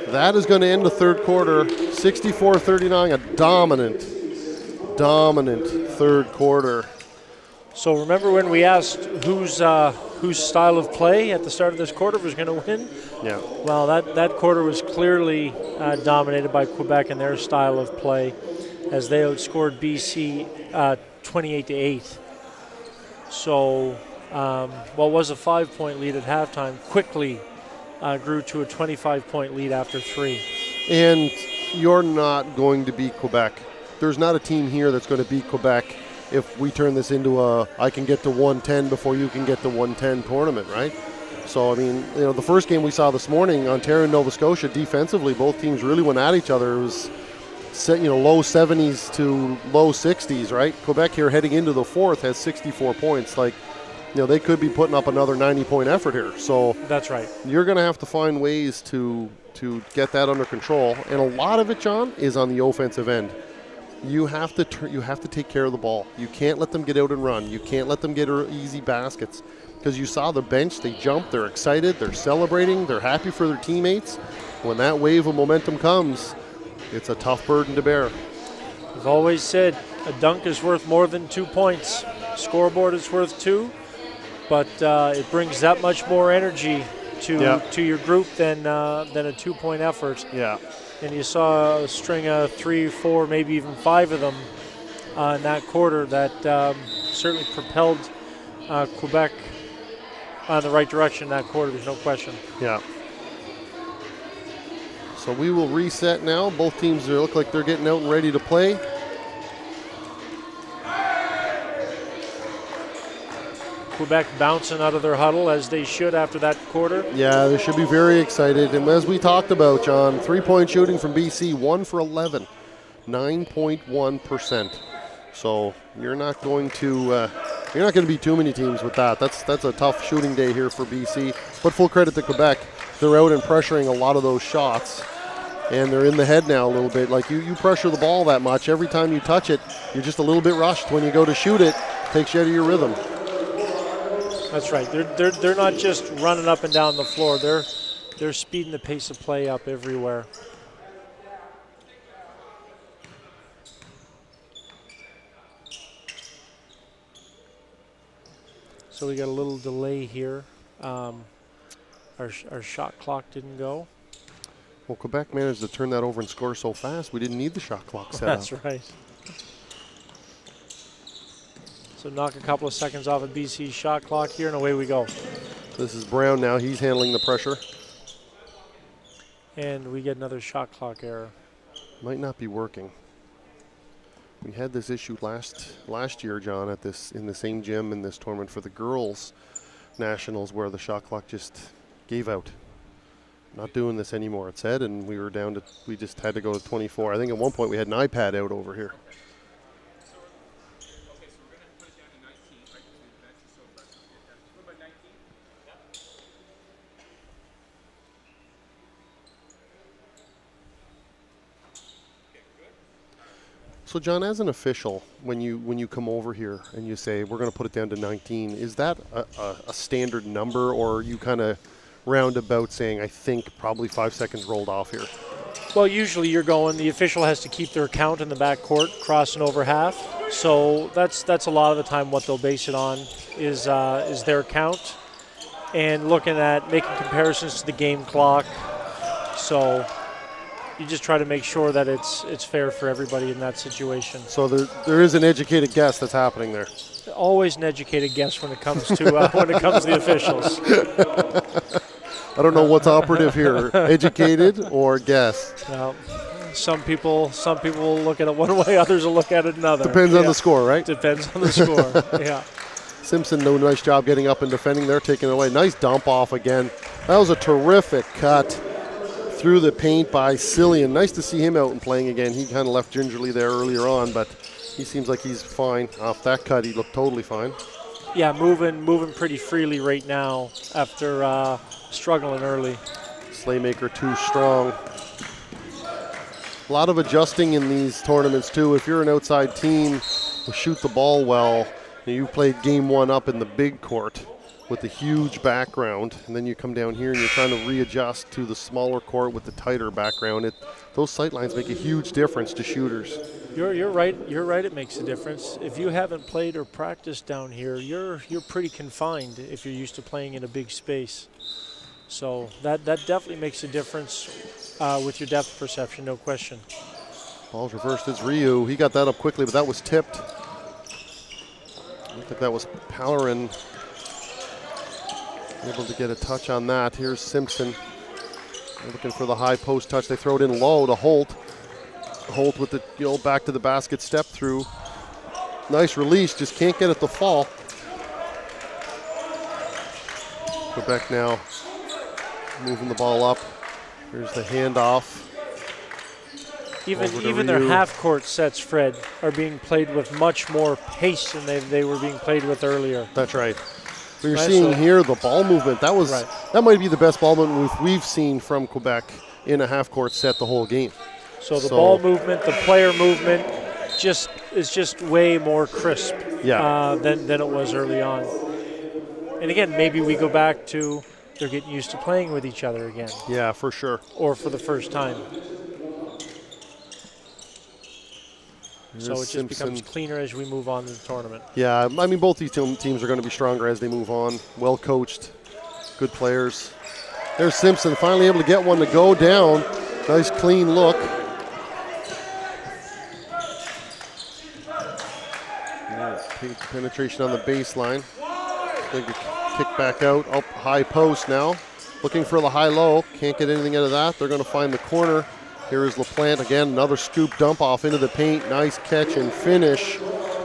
that is going to end the third quarter. 64-39, a dominant third quarter. So remember when we asked who's whose style of play at the start of this quarter was going to win. Yeah. Well, that quarter was clearly dominated by Quebec and their style of play, as they outscored BC 28-8. So what was a 5-point lead at halftime quickly grew to a 25-point lead after 3. And you're not going to beat Quebec. There's not a team here that's going to beat Quebec if we turn this into a I can get to 110 before you can get to 110 tournament, right? So, I mean, the first game we saw this morning, Ontario and Nova Scotia, defensively, both teams really went at each other. It was low 70s to low 60s, right? Quebec here heading into the fourth has 64 points. They could be putting up another 90-point effort here. So that's right. You're going to have to find ways to get that under control, and a lot of it, John, is on the offensive end. You have to take care of the ball. You can't let them get out and run. You can't let them get easy baskets, because you saw the bench. They jumped. They're excited. They're celebrating. They're happy for their teammates. When that wave of momentum comes, it's a tough burden to bear. I've always said a dunk is worth more than 2 points. Scoreboard is worth 2, but it brings that much more energy to your group than a 2-point effort. Yeah. And you saw a string of 3, 4, maybe even 5 of them in that quarter that certainly propelled Quebec in the right direction in that quarter. There's no question. Yeah. So we will reset now. Both teams look like they're getting out and ready to play. Quebec bouncing out of their huddle, as they should after that quarter. Yeah, they should be very excited. And as we talked about, John, 3-point shooting from BC, 1 for 11, 9.1%. So you're not going to beat too many teams with that. That's a tough shooting day here for BC. But full credit to Quebec. They're out and pressuring a lot of those shots. And they're in the head now a little bit. Like you pressure the ball that much. Every time you touch it, you're just a little bit rushed. When you go to shoot it, takes you out of your rhythm. That's right. They're not just running up and down the floor. They're speeding the pace of play up everywhere. So we got a little delay here. Our shot clock didn't go. Well, Quebec managed to turn that over and score so fast, we didn't need the shot clock set That's up. right. So knock a couple of seconds off of BC's shot clock here, and away we go. This is Brown now. He's handling the pressure. And we get another shot clock error. Might not be working. We had this issue last year, John, in the same gym in this tournament for the girls' nationals, where the shot clock just gave out. Not doing this anymore, it said, and we just had to go to 24. I think at one point we had an iPad out over here. So, John, as an official, when you come over here and you say we're going to put it down to 19, is that a standard number, or are you kind of roundabout saying I think probably 5 seconds rolled off here? Well, usually the official has to keep their count in the back court, crossing over half. So that's a lot of the time what they'll base it on is their count, and looking at making comparisons to the game clock. So you just try to make sure that it's fair for everybody in that situation. So there is an educated guess that's happening there. Always an educated guess when it comes to the officials. I don't know what's operative here, educated or guess. Well, some people will look at it one way, others will look at it another. Depends on the score, right? Depends on the score. Yeah. Simpson, no nice job getting up and defending there, taking it away. Nice dump off again. That was a terrific cut through the paint by Cillian. Nice to see him out and playing again. He kind of left gingerly there earlier on, but he seems like he's fine. Off that cut, he looked totally fine. Yeah, moving pretty freely right now after struggling early. Slaymaker too strong. A lot of adjusting in these tournaments too. If you're an outside team who shoot the ball well, and you played game one up in the big court with a huge background, and then you come down here and you're trying to readjust to the smaller court with the tighter background, those sight lines make a huge difference to shooters. You're right. You're right. It makes a difference. If you haven't played or practiced down here, you're pretty confined if you're used to playing in a big space. So that definitely makes a difference with your depth perception, no question. Ball's reversed. It's Ryu. He got that up quickly, but that was tipped. I think that was Pallerin able to get a touch on that. Here's Simpson. They're looking for the high post touch. They throw it in low to Holt. Holt with the back to the basket step through. Nice release, just can't get it to fall. Quebec now moving the ball up. Here's the handoff. Even their half-court sets, Fred, are being played with much more pace than they were being played with earlier. That's right. But you're seeing here the ball movement. That might be the best ball movement we've seen from Quebec in a half-court set the whole game. So the ball movement, the player movement, is just way more crisp than it was early on. And again, maybe we go back to they're getting used to playing with each other again. Yeah, for sure. Or for the first time. So it just becomes cleaner as we move on in the tournament. Yeah, I mean, both these teams are going to be stronger as they move on. Well coached, good players. There's Simpson finally able to get one to go down. Nice clean look. Penetration on the baseline. Going to kick back out, up high post now. Looking for the high-low. Can't get anything out of that. They're going to find the corner. Here is LaPlante again, another scoop dump off into the paint. Nice catch and finish,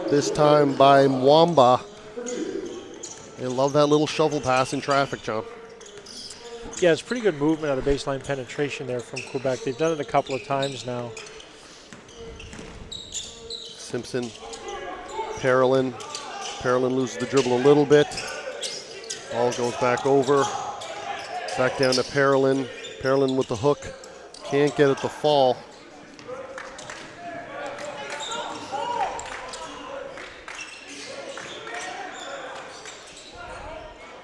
this time by Mwamba. They love that little shovel pass in traffic, John. Yeah, it's pretty good movement out of baseline penetration there from Quebec. They've done it a couple of times now. Simpson, Parolin. Parolin loses the dribble a little bit. Ball goes back over. Back down to Parolin. Parolin with the hook. Can't get it to fall.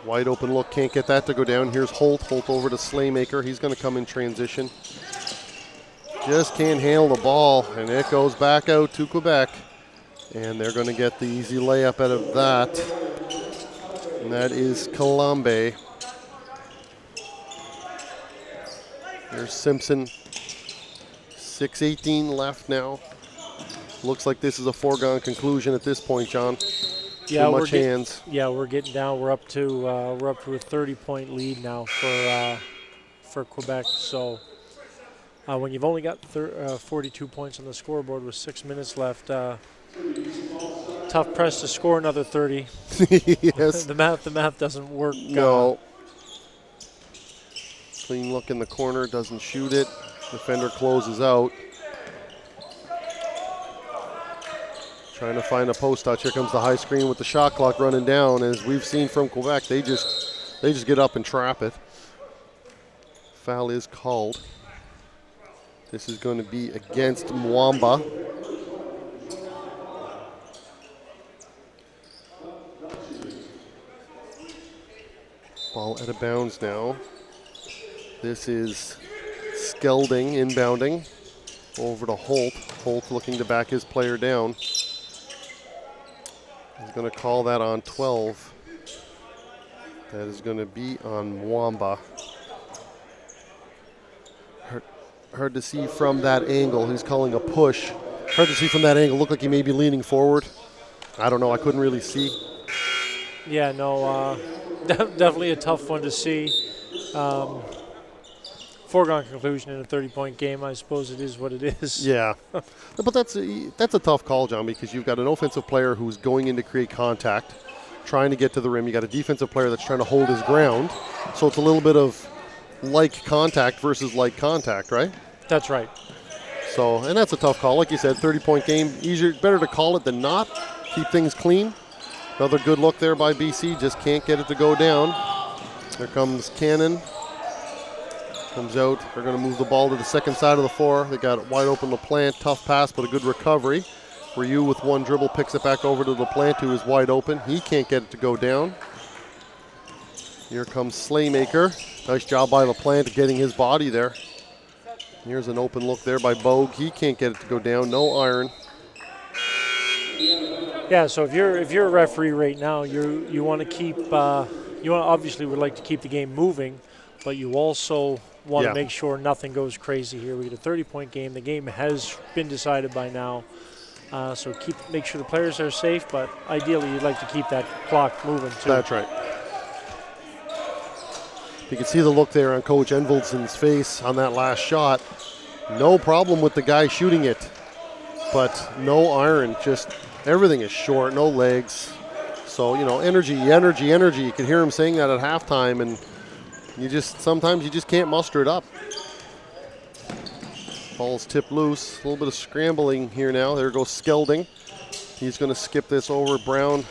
Wide open look, can't get that to go down. Here's Holt. Holt over to Slaymaker. He's going to come in transition. Just can't handle the ball, and it goes back out to Quebec. And they're going to get the easy layup out of that. And that is Colombe. There's Simpson. 6:18 left now. Looks like this is a foregone conclusion at this point, John. Yeah, Too much hands. We're getting down. We're up to a 30-point lead now for Quebec. So when you've only got 42 points on the scoreboard with 6 minutes left, tough press to score another 30. Yes. The math doesn't work. No. Clean look in the corner, doesn't shoot it. Defender closes out. Trying to find a post touch. Here comes the high screen with the shot clock running down. As we've seen from Quebec, they just get up and trap it. Foul is called. This is going to be against Mwamba. Ball out of bounds now. This is Skelding inbounding over to Holt. Holt looking to back his player down. He's going to call that on 12. That is going to be on Mwamba. Hard to see from that angle. He's calling a push. Hard to see from that angle. Looked like he may be leaning forward. I don't know. I couldn't really see. Yeah, no, definitely a tough one to see. Foregone conclusion in a 30-point game. I suppose it is what it is. Yeah, but that's a tough call, John, because you've got an offensive player who's going in to create contact, trying to get to the rim. You got a defensive player that's trying to hold his ground. So it's a little bit of like contact versus like contact, right? That's right. So, and that's a tough call. Like you said, 30-point game. Better to call it than not. Keep things clean. Another good look there by BC. Just can't get it to go down. Here comes Cannon. Comes out. They're going to move the ball to the second side of the floor. They got it wide open LaPlante. Tough pass, but a good recovery. Ryu with one dribble picks it back over to LaPlante, who is wide open. He can't get it to go down. Here comes Slaymaker. Nice job by LaPlante getting his body there. Here's an open look there by Bogue. He can't get it to go down. No iron. Yeah, so if you're a referee right now, you want to keep obviously would like to keep the game moving, but you also want to make sure nothing goes crazy here. We get a 30-point game. The game has been decided by now, so make sure the players are safe. But ideally, you'd like to keep that clock moving too. That's right. You can see the look there on Coach Envoldson's face on that last shot. No problem with the guy shooting it, but no iron. Just everything is short, no legs. So, energy. You can hear him saying that at halftime, and sometimes you just can't muster it up. Ball's tipped loose. A little bit of scrambling here now. There goes Skelding. He's going to skip this over. Brown,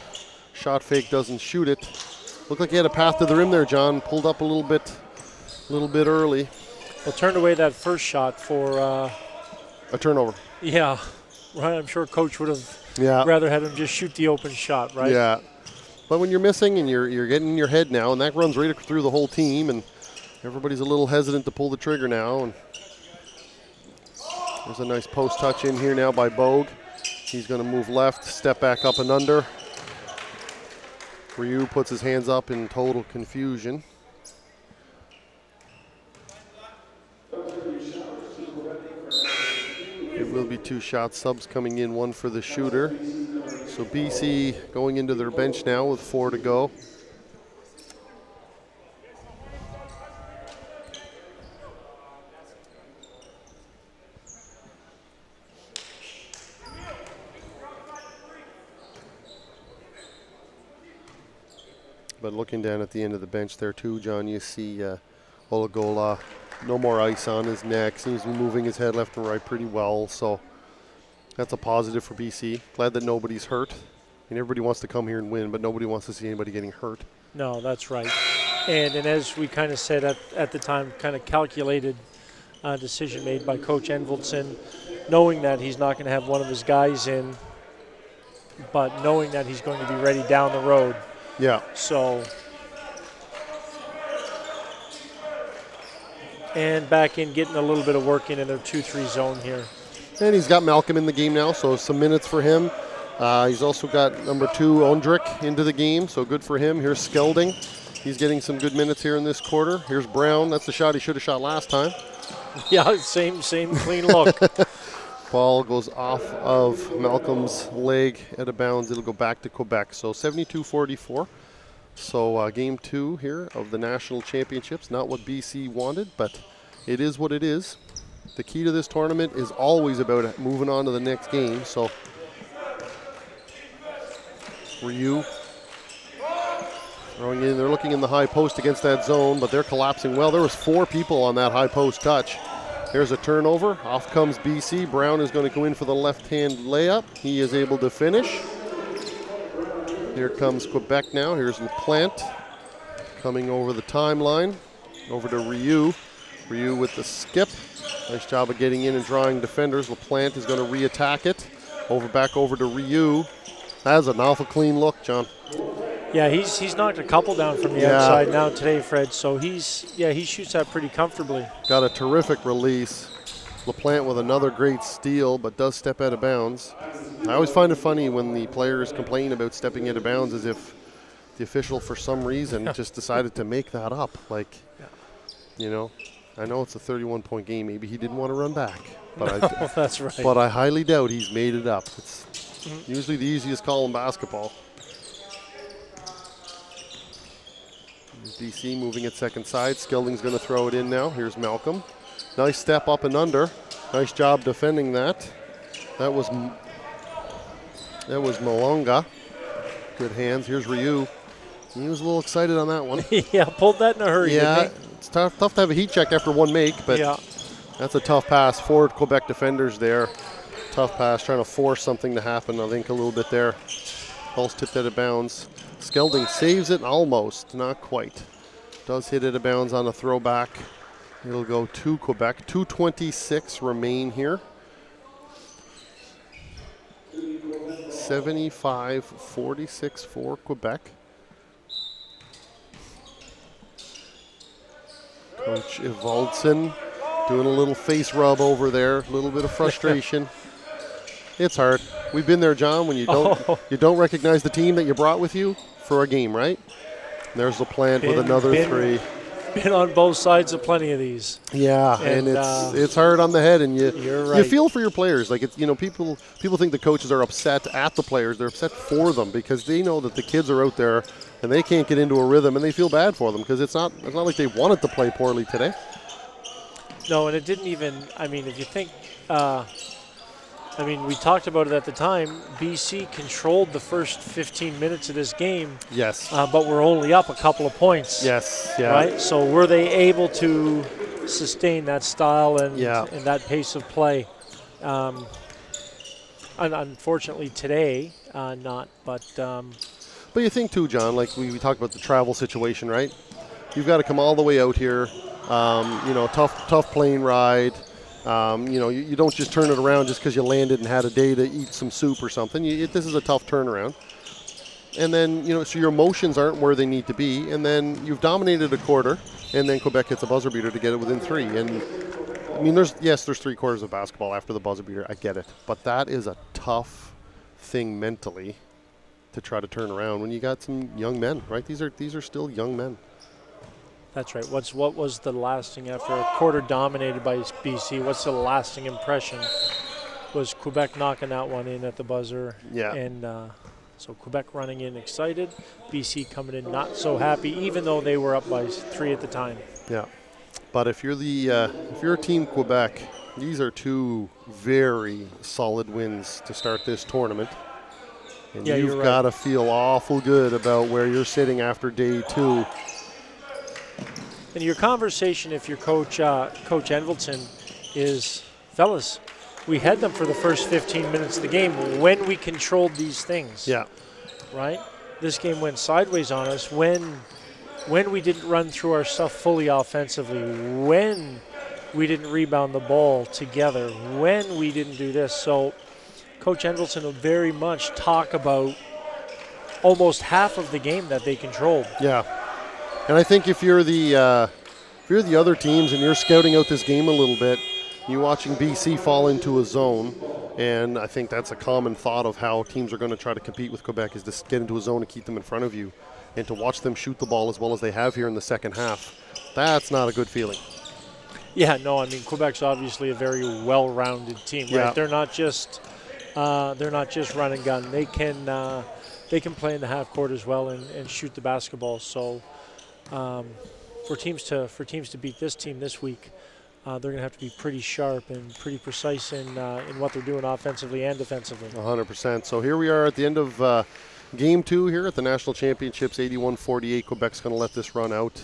shot fake, doesn't shoot it. Looked like he had a path to the rim there, John. Pulled up a little bit early. Well, turned away that first shot for a turnover. Yeah, right. I'm sure Coach would have rather had him just shoot the open shot, right? Yeah. But when you're missing and you're getting in your head now, and that runs right through the whole team, and everybody's a little hesitant to pull the trigger now. And there's a nice post touch in here now by Bogue. He's going to move left, step back up and under. Ryu puts his hands up in total confusion. It will be 2 shot subs coming in, 1 for the shooter. So BC going into their bench now with 4 to go. But looking down at the end of the bench there too, John, you see Olagola, no more ice on his neck, seems to be moving his head left and right pretty well. So that's a positive for BC. Glad that nobody's hurt. And everybody wants to come here and win, but nobody wants to see anybody getting hurt. No, that's right. And as we kind of said at the time, kind of calculated decision made by Coach Envoldson, knowing that he's not going to have one of his guys in, but knowing that he's going to be ready down the road. Yeah. So, and back in, getting a little bit of work in their 2-3 zone here. And he's got Malcolm in the game now, so some minutes for him. He's also got number 2, Ondrick, into the game, so good for him. Here's Skelding. He's getting some good minutes here in this quarter. Here's Brown. That's the shot he should have shot last time. Yeah, same clean look. Ball goes off of Malcolm's leg out of bounds. It'll go back to Quebec. So 72-44. So game 2 here of the national championships. Not what BC wanted, but it is what it is. The key to this tournament is always about moving on to the next game. So Ryu throwing in. They're looking in the high post against that zone, but they're collapsing well. There was 4 people on that high post touch. Here's a turnover. Off comes BC. Brown is going to go in for the left-hand layup. He is able to finish. Here comes Quebec now. Here's LaPlante coming over the timeline. Over to Ryu. Ryu with the skip. Nice job of getting in and drawing defenders. LaPlante is going to re-attack it. Back over to Ryu. That's an awful clean look, John. Yeah, he's knocked a couple down from the outside now today, Fred. So he shoots that pretty comfortably. Got a terrific release. LaPlante with another great steal, but does step out of bounds. I always find it funny when the players complain about stepping out of bounds as if the official, for some reason, just decided to make that up. Like, I know it's a 31-point game. Maybe he didn't want to run back. But that's right. But I highly doubt he's made it up. It's usually the easiest call in basketball. DC moving at second side. Skelding's going to throw it in now. Here's Malcolm. Nice step up and under. Nice job defending that. That was Malonga. Good hands. Here's Ryu. He was a little excited on that one. Yeah, pulled that in a hurry. Yeah, it's tough to have a heat check after one make, but that's a tough pass. 4 Quebec defenders there. Tough pass, trying to force something to happen, I think, a little bit there. Ball's tipped out of bounds. Skelding saves it almost, not quite. Does hit it out of bounds on a throwback. It'll go to Quebec. 2:26 remain here. 75-46 for Quebec. Coach Evoldson doing a little face rub over there, a little bit of frustration. It's hard. We've been there, John, when you don't recognize the team that you brought with you for a game, right? And there's the plant with another 3. Been on both sides of plenty of these. Yeah, and it's hard on the head, and you're right. you feel for your players. Like, it's, people think the coaches are upset at the players. They're upset for them because they know that the kids are out there and they can't get into a rhythm, and they feel bad for them because it's not like they wanted to play poorly today. No, and it didn't even. I mean, if you think. We talked about it at the time. BC controlled the first 15 minutes of this game. Yes. But we're only up a couple of points. Yes. Yeah. Right? So were they able to sustain that style and that pace of play? Unfortunately today, not. But you think too, John, like we talked about the travel situation, right? You've got to come all the way out here. Tough plane ride. You don't just turn it around just because you landed and had a day to eat some soup or something. This is a tough turnaround. And then, so your emotions aren't where they need to be. And then you've dominated a quarter, and then Quebec hits a buzzer beater to get it within 3. And, there's 3 quarters of basketball after the buzzer beater. I get it. But that is a tough thing mentally to try to turn around when you got some young men, right? These are still young men. That's right. What was the lasting after a quarter dominated by BC? What's the lasting impression? Was Quebec knocking that one in at the buzzer? Yeah. And so Quebec running in excited, BC coming in not so happy, even though they were up by 3 at the time. Yeah. But if you're Team Quebec, these are 2 very solid wins to start this tournament. And you've got to feel awful good about where you're sitting after day 2. And your conversation, if you're Coach Envelton, is, fellas, we had them for the first 15 minutes of the game when we controlled these things. Yeah. Right? This game went sideways on us when we didn't run through our stuff fully offensively, when we didn't rebound the ball together, when we didn't do this. So Coach Envelton will very much talk about almost half of the game that they controlled. Yeah. And I think if you're the other teams and you're scouting out this game a little bit, you're watching BC fall into a zone, and I think that's a common thought of how teams are going to try to compete with Quebec is to get into a zone and keep them in front of you, and to watch them shoot the ball as well as they have here in the second half. That's not a good feeling. Yeah, no, Quebec's obviously a very well-rounded team, right? Yeah. They're not just run and gun. They can play in the half court as well and shoot the basketball. So. For teams to beat this team this week, they're going to have to be pretty sharp and pretty precise in what they're doing offensively and defensively. 100%. So here we are at the end of Game 2 here at the National Championships, 81-48. Quebec's going to let this run out,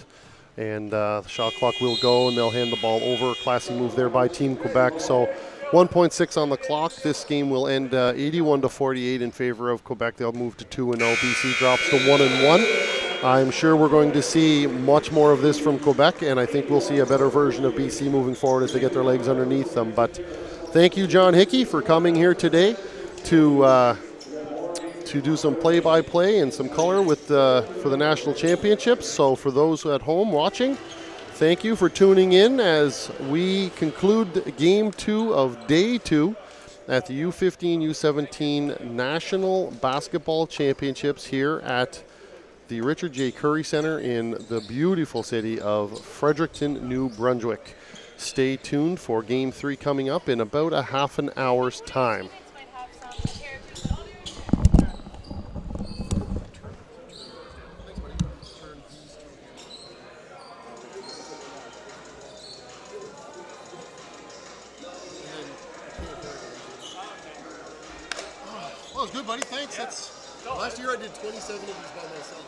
and the shot clock will go, and they'll hand the ball over. Classy move there by Team Quebec. So 1.6 on the clock. This game will end 81-48 in favor of Quebec. They'll move to 2-0. BC drops to 1-1. I'm sure we're going to see much more of this from Quebec, and I think we'll see a better version of BC moving forward as they get their legs underneath them. But thank you, John Hickey, for coming here today to do some play-by-play and some color for the National Championships. So for those at home watching, thank you for tuning in as we conclude Game 2 of Day 2 at the U15, U17 National Basketball Championships here at the Richard J. Curry Center in the beautiful city of Fredericton, New Brunswick. Stay tuned for Game 3 coming up in about a half an hour's time. Well, it's good, buddy. Thanks. Last year I did 27 of these by myself.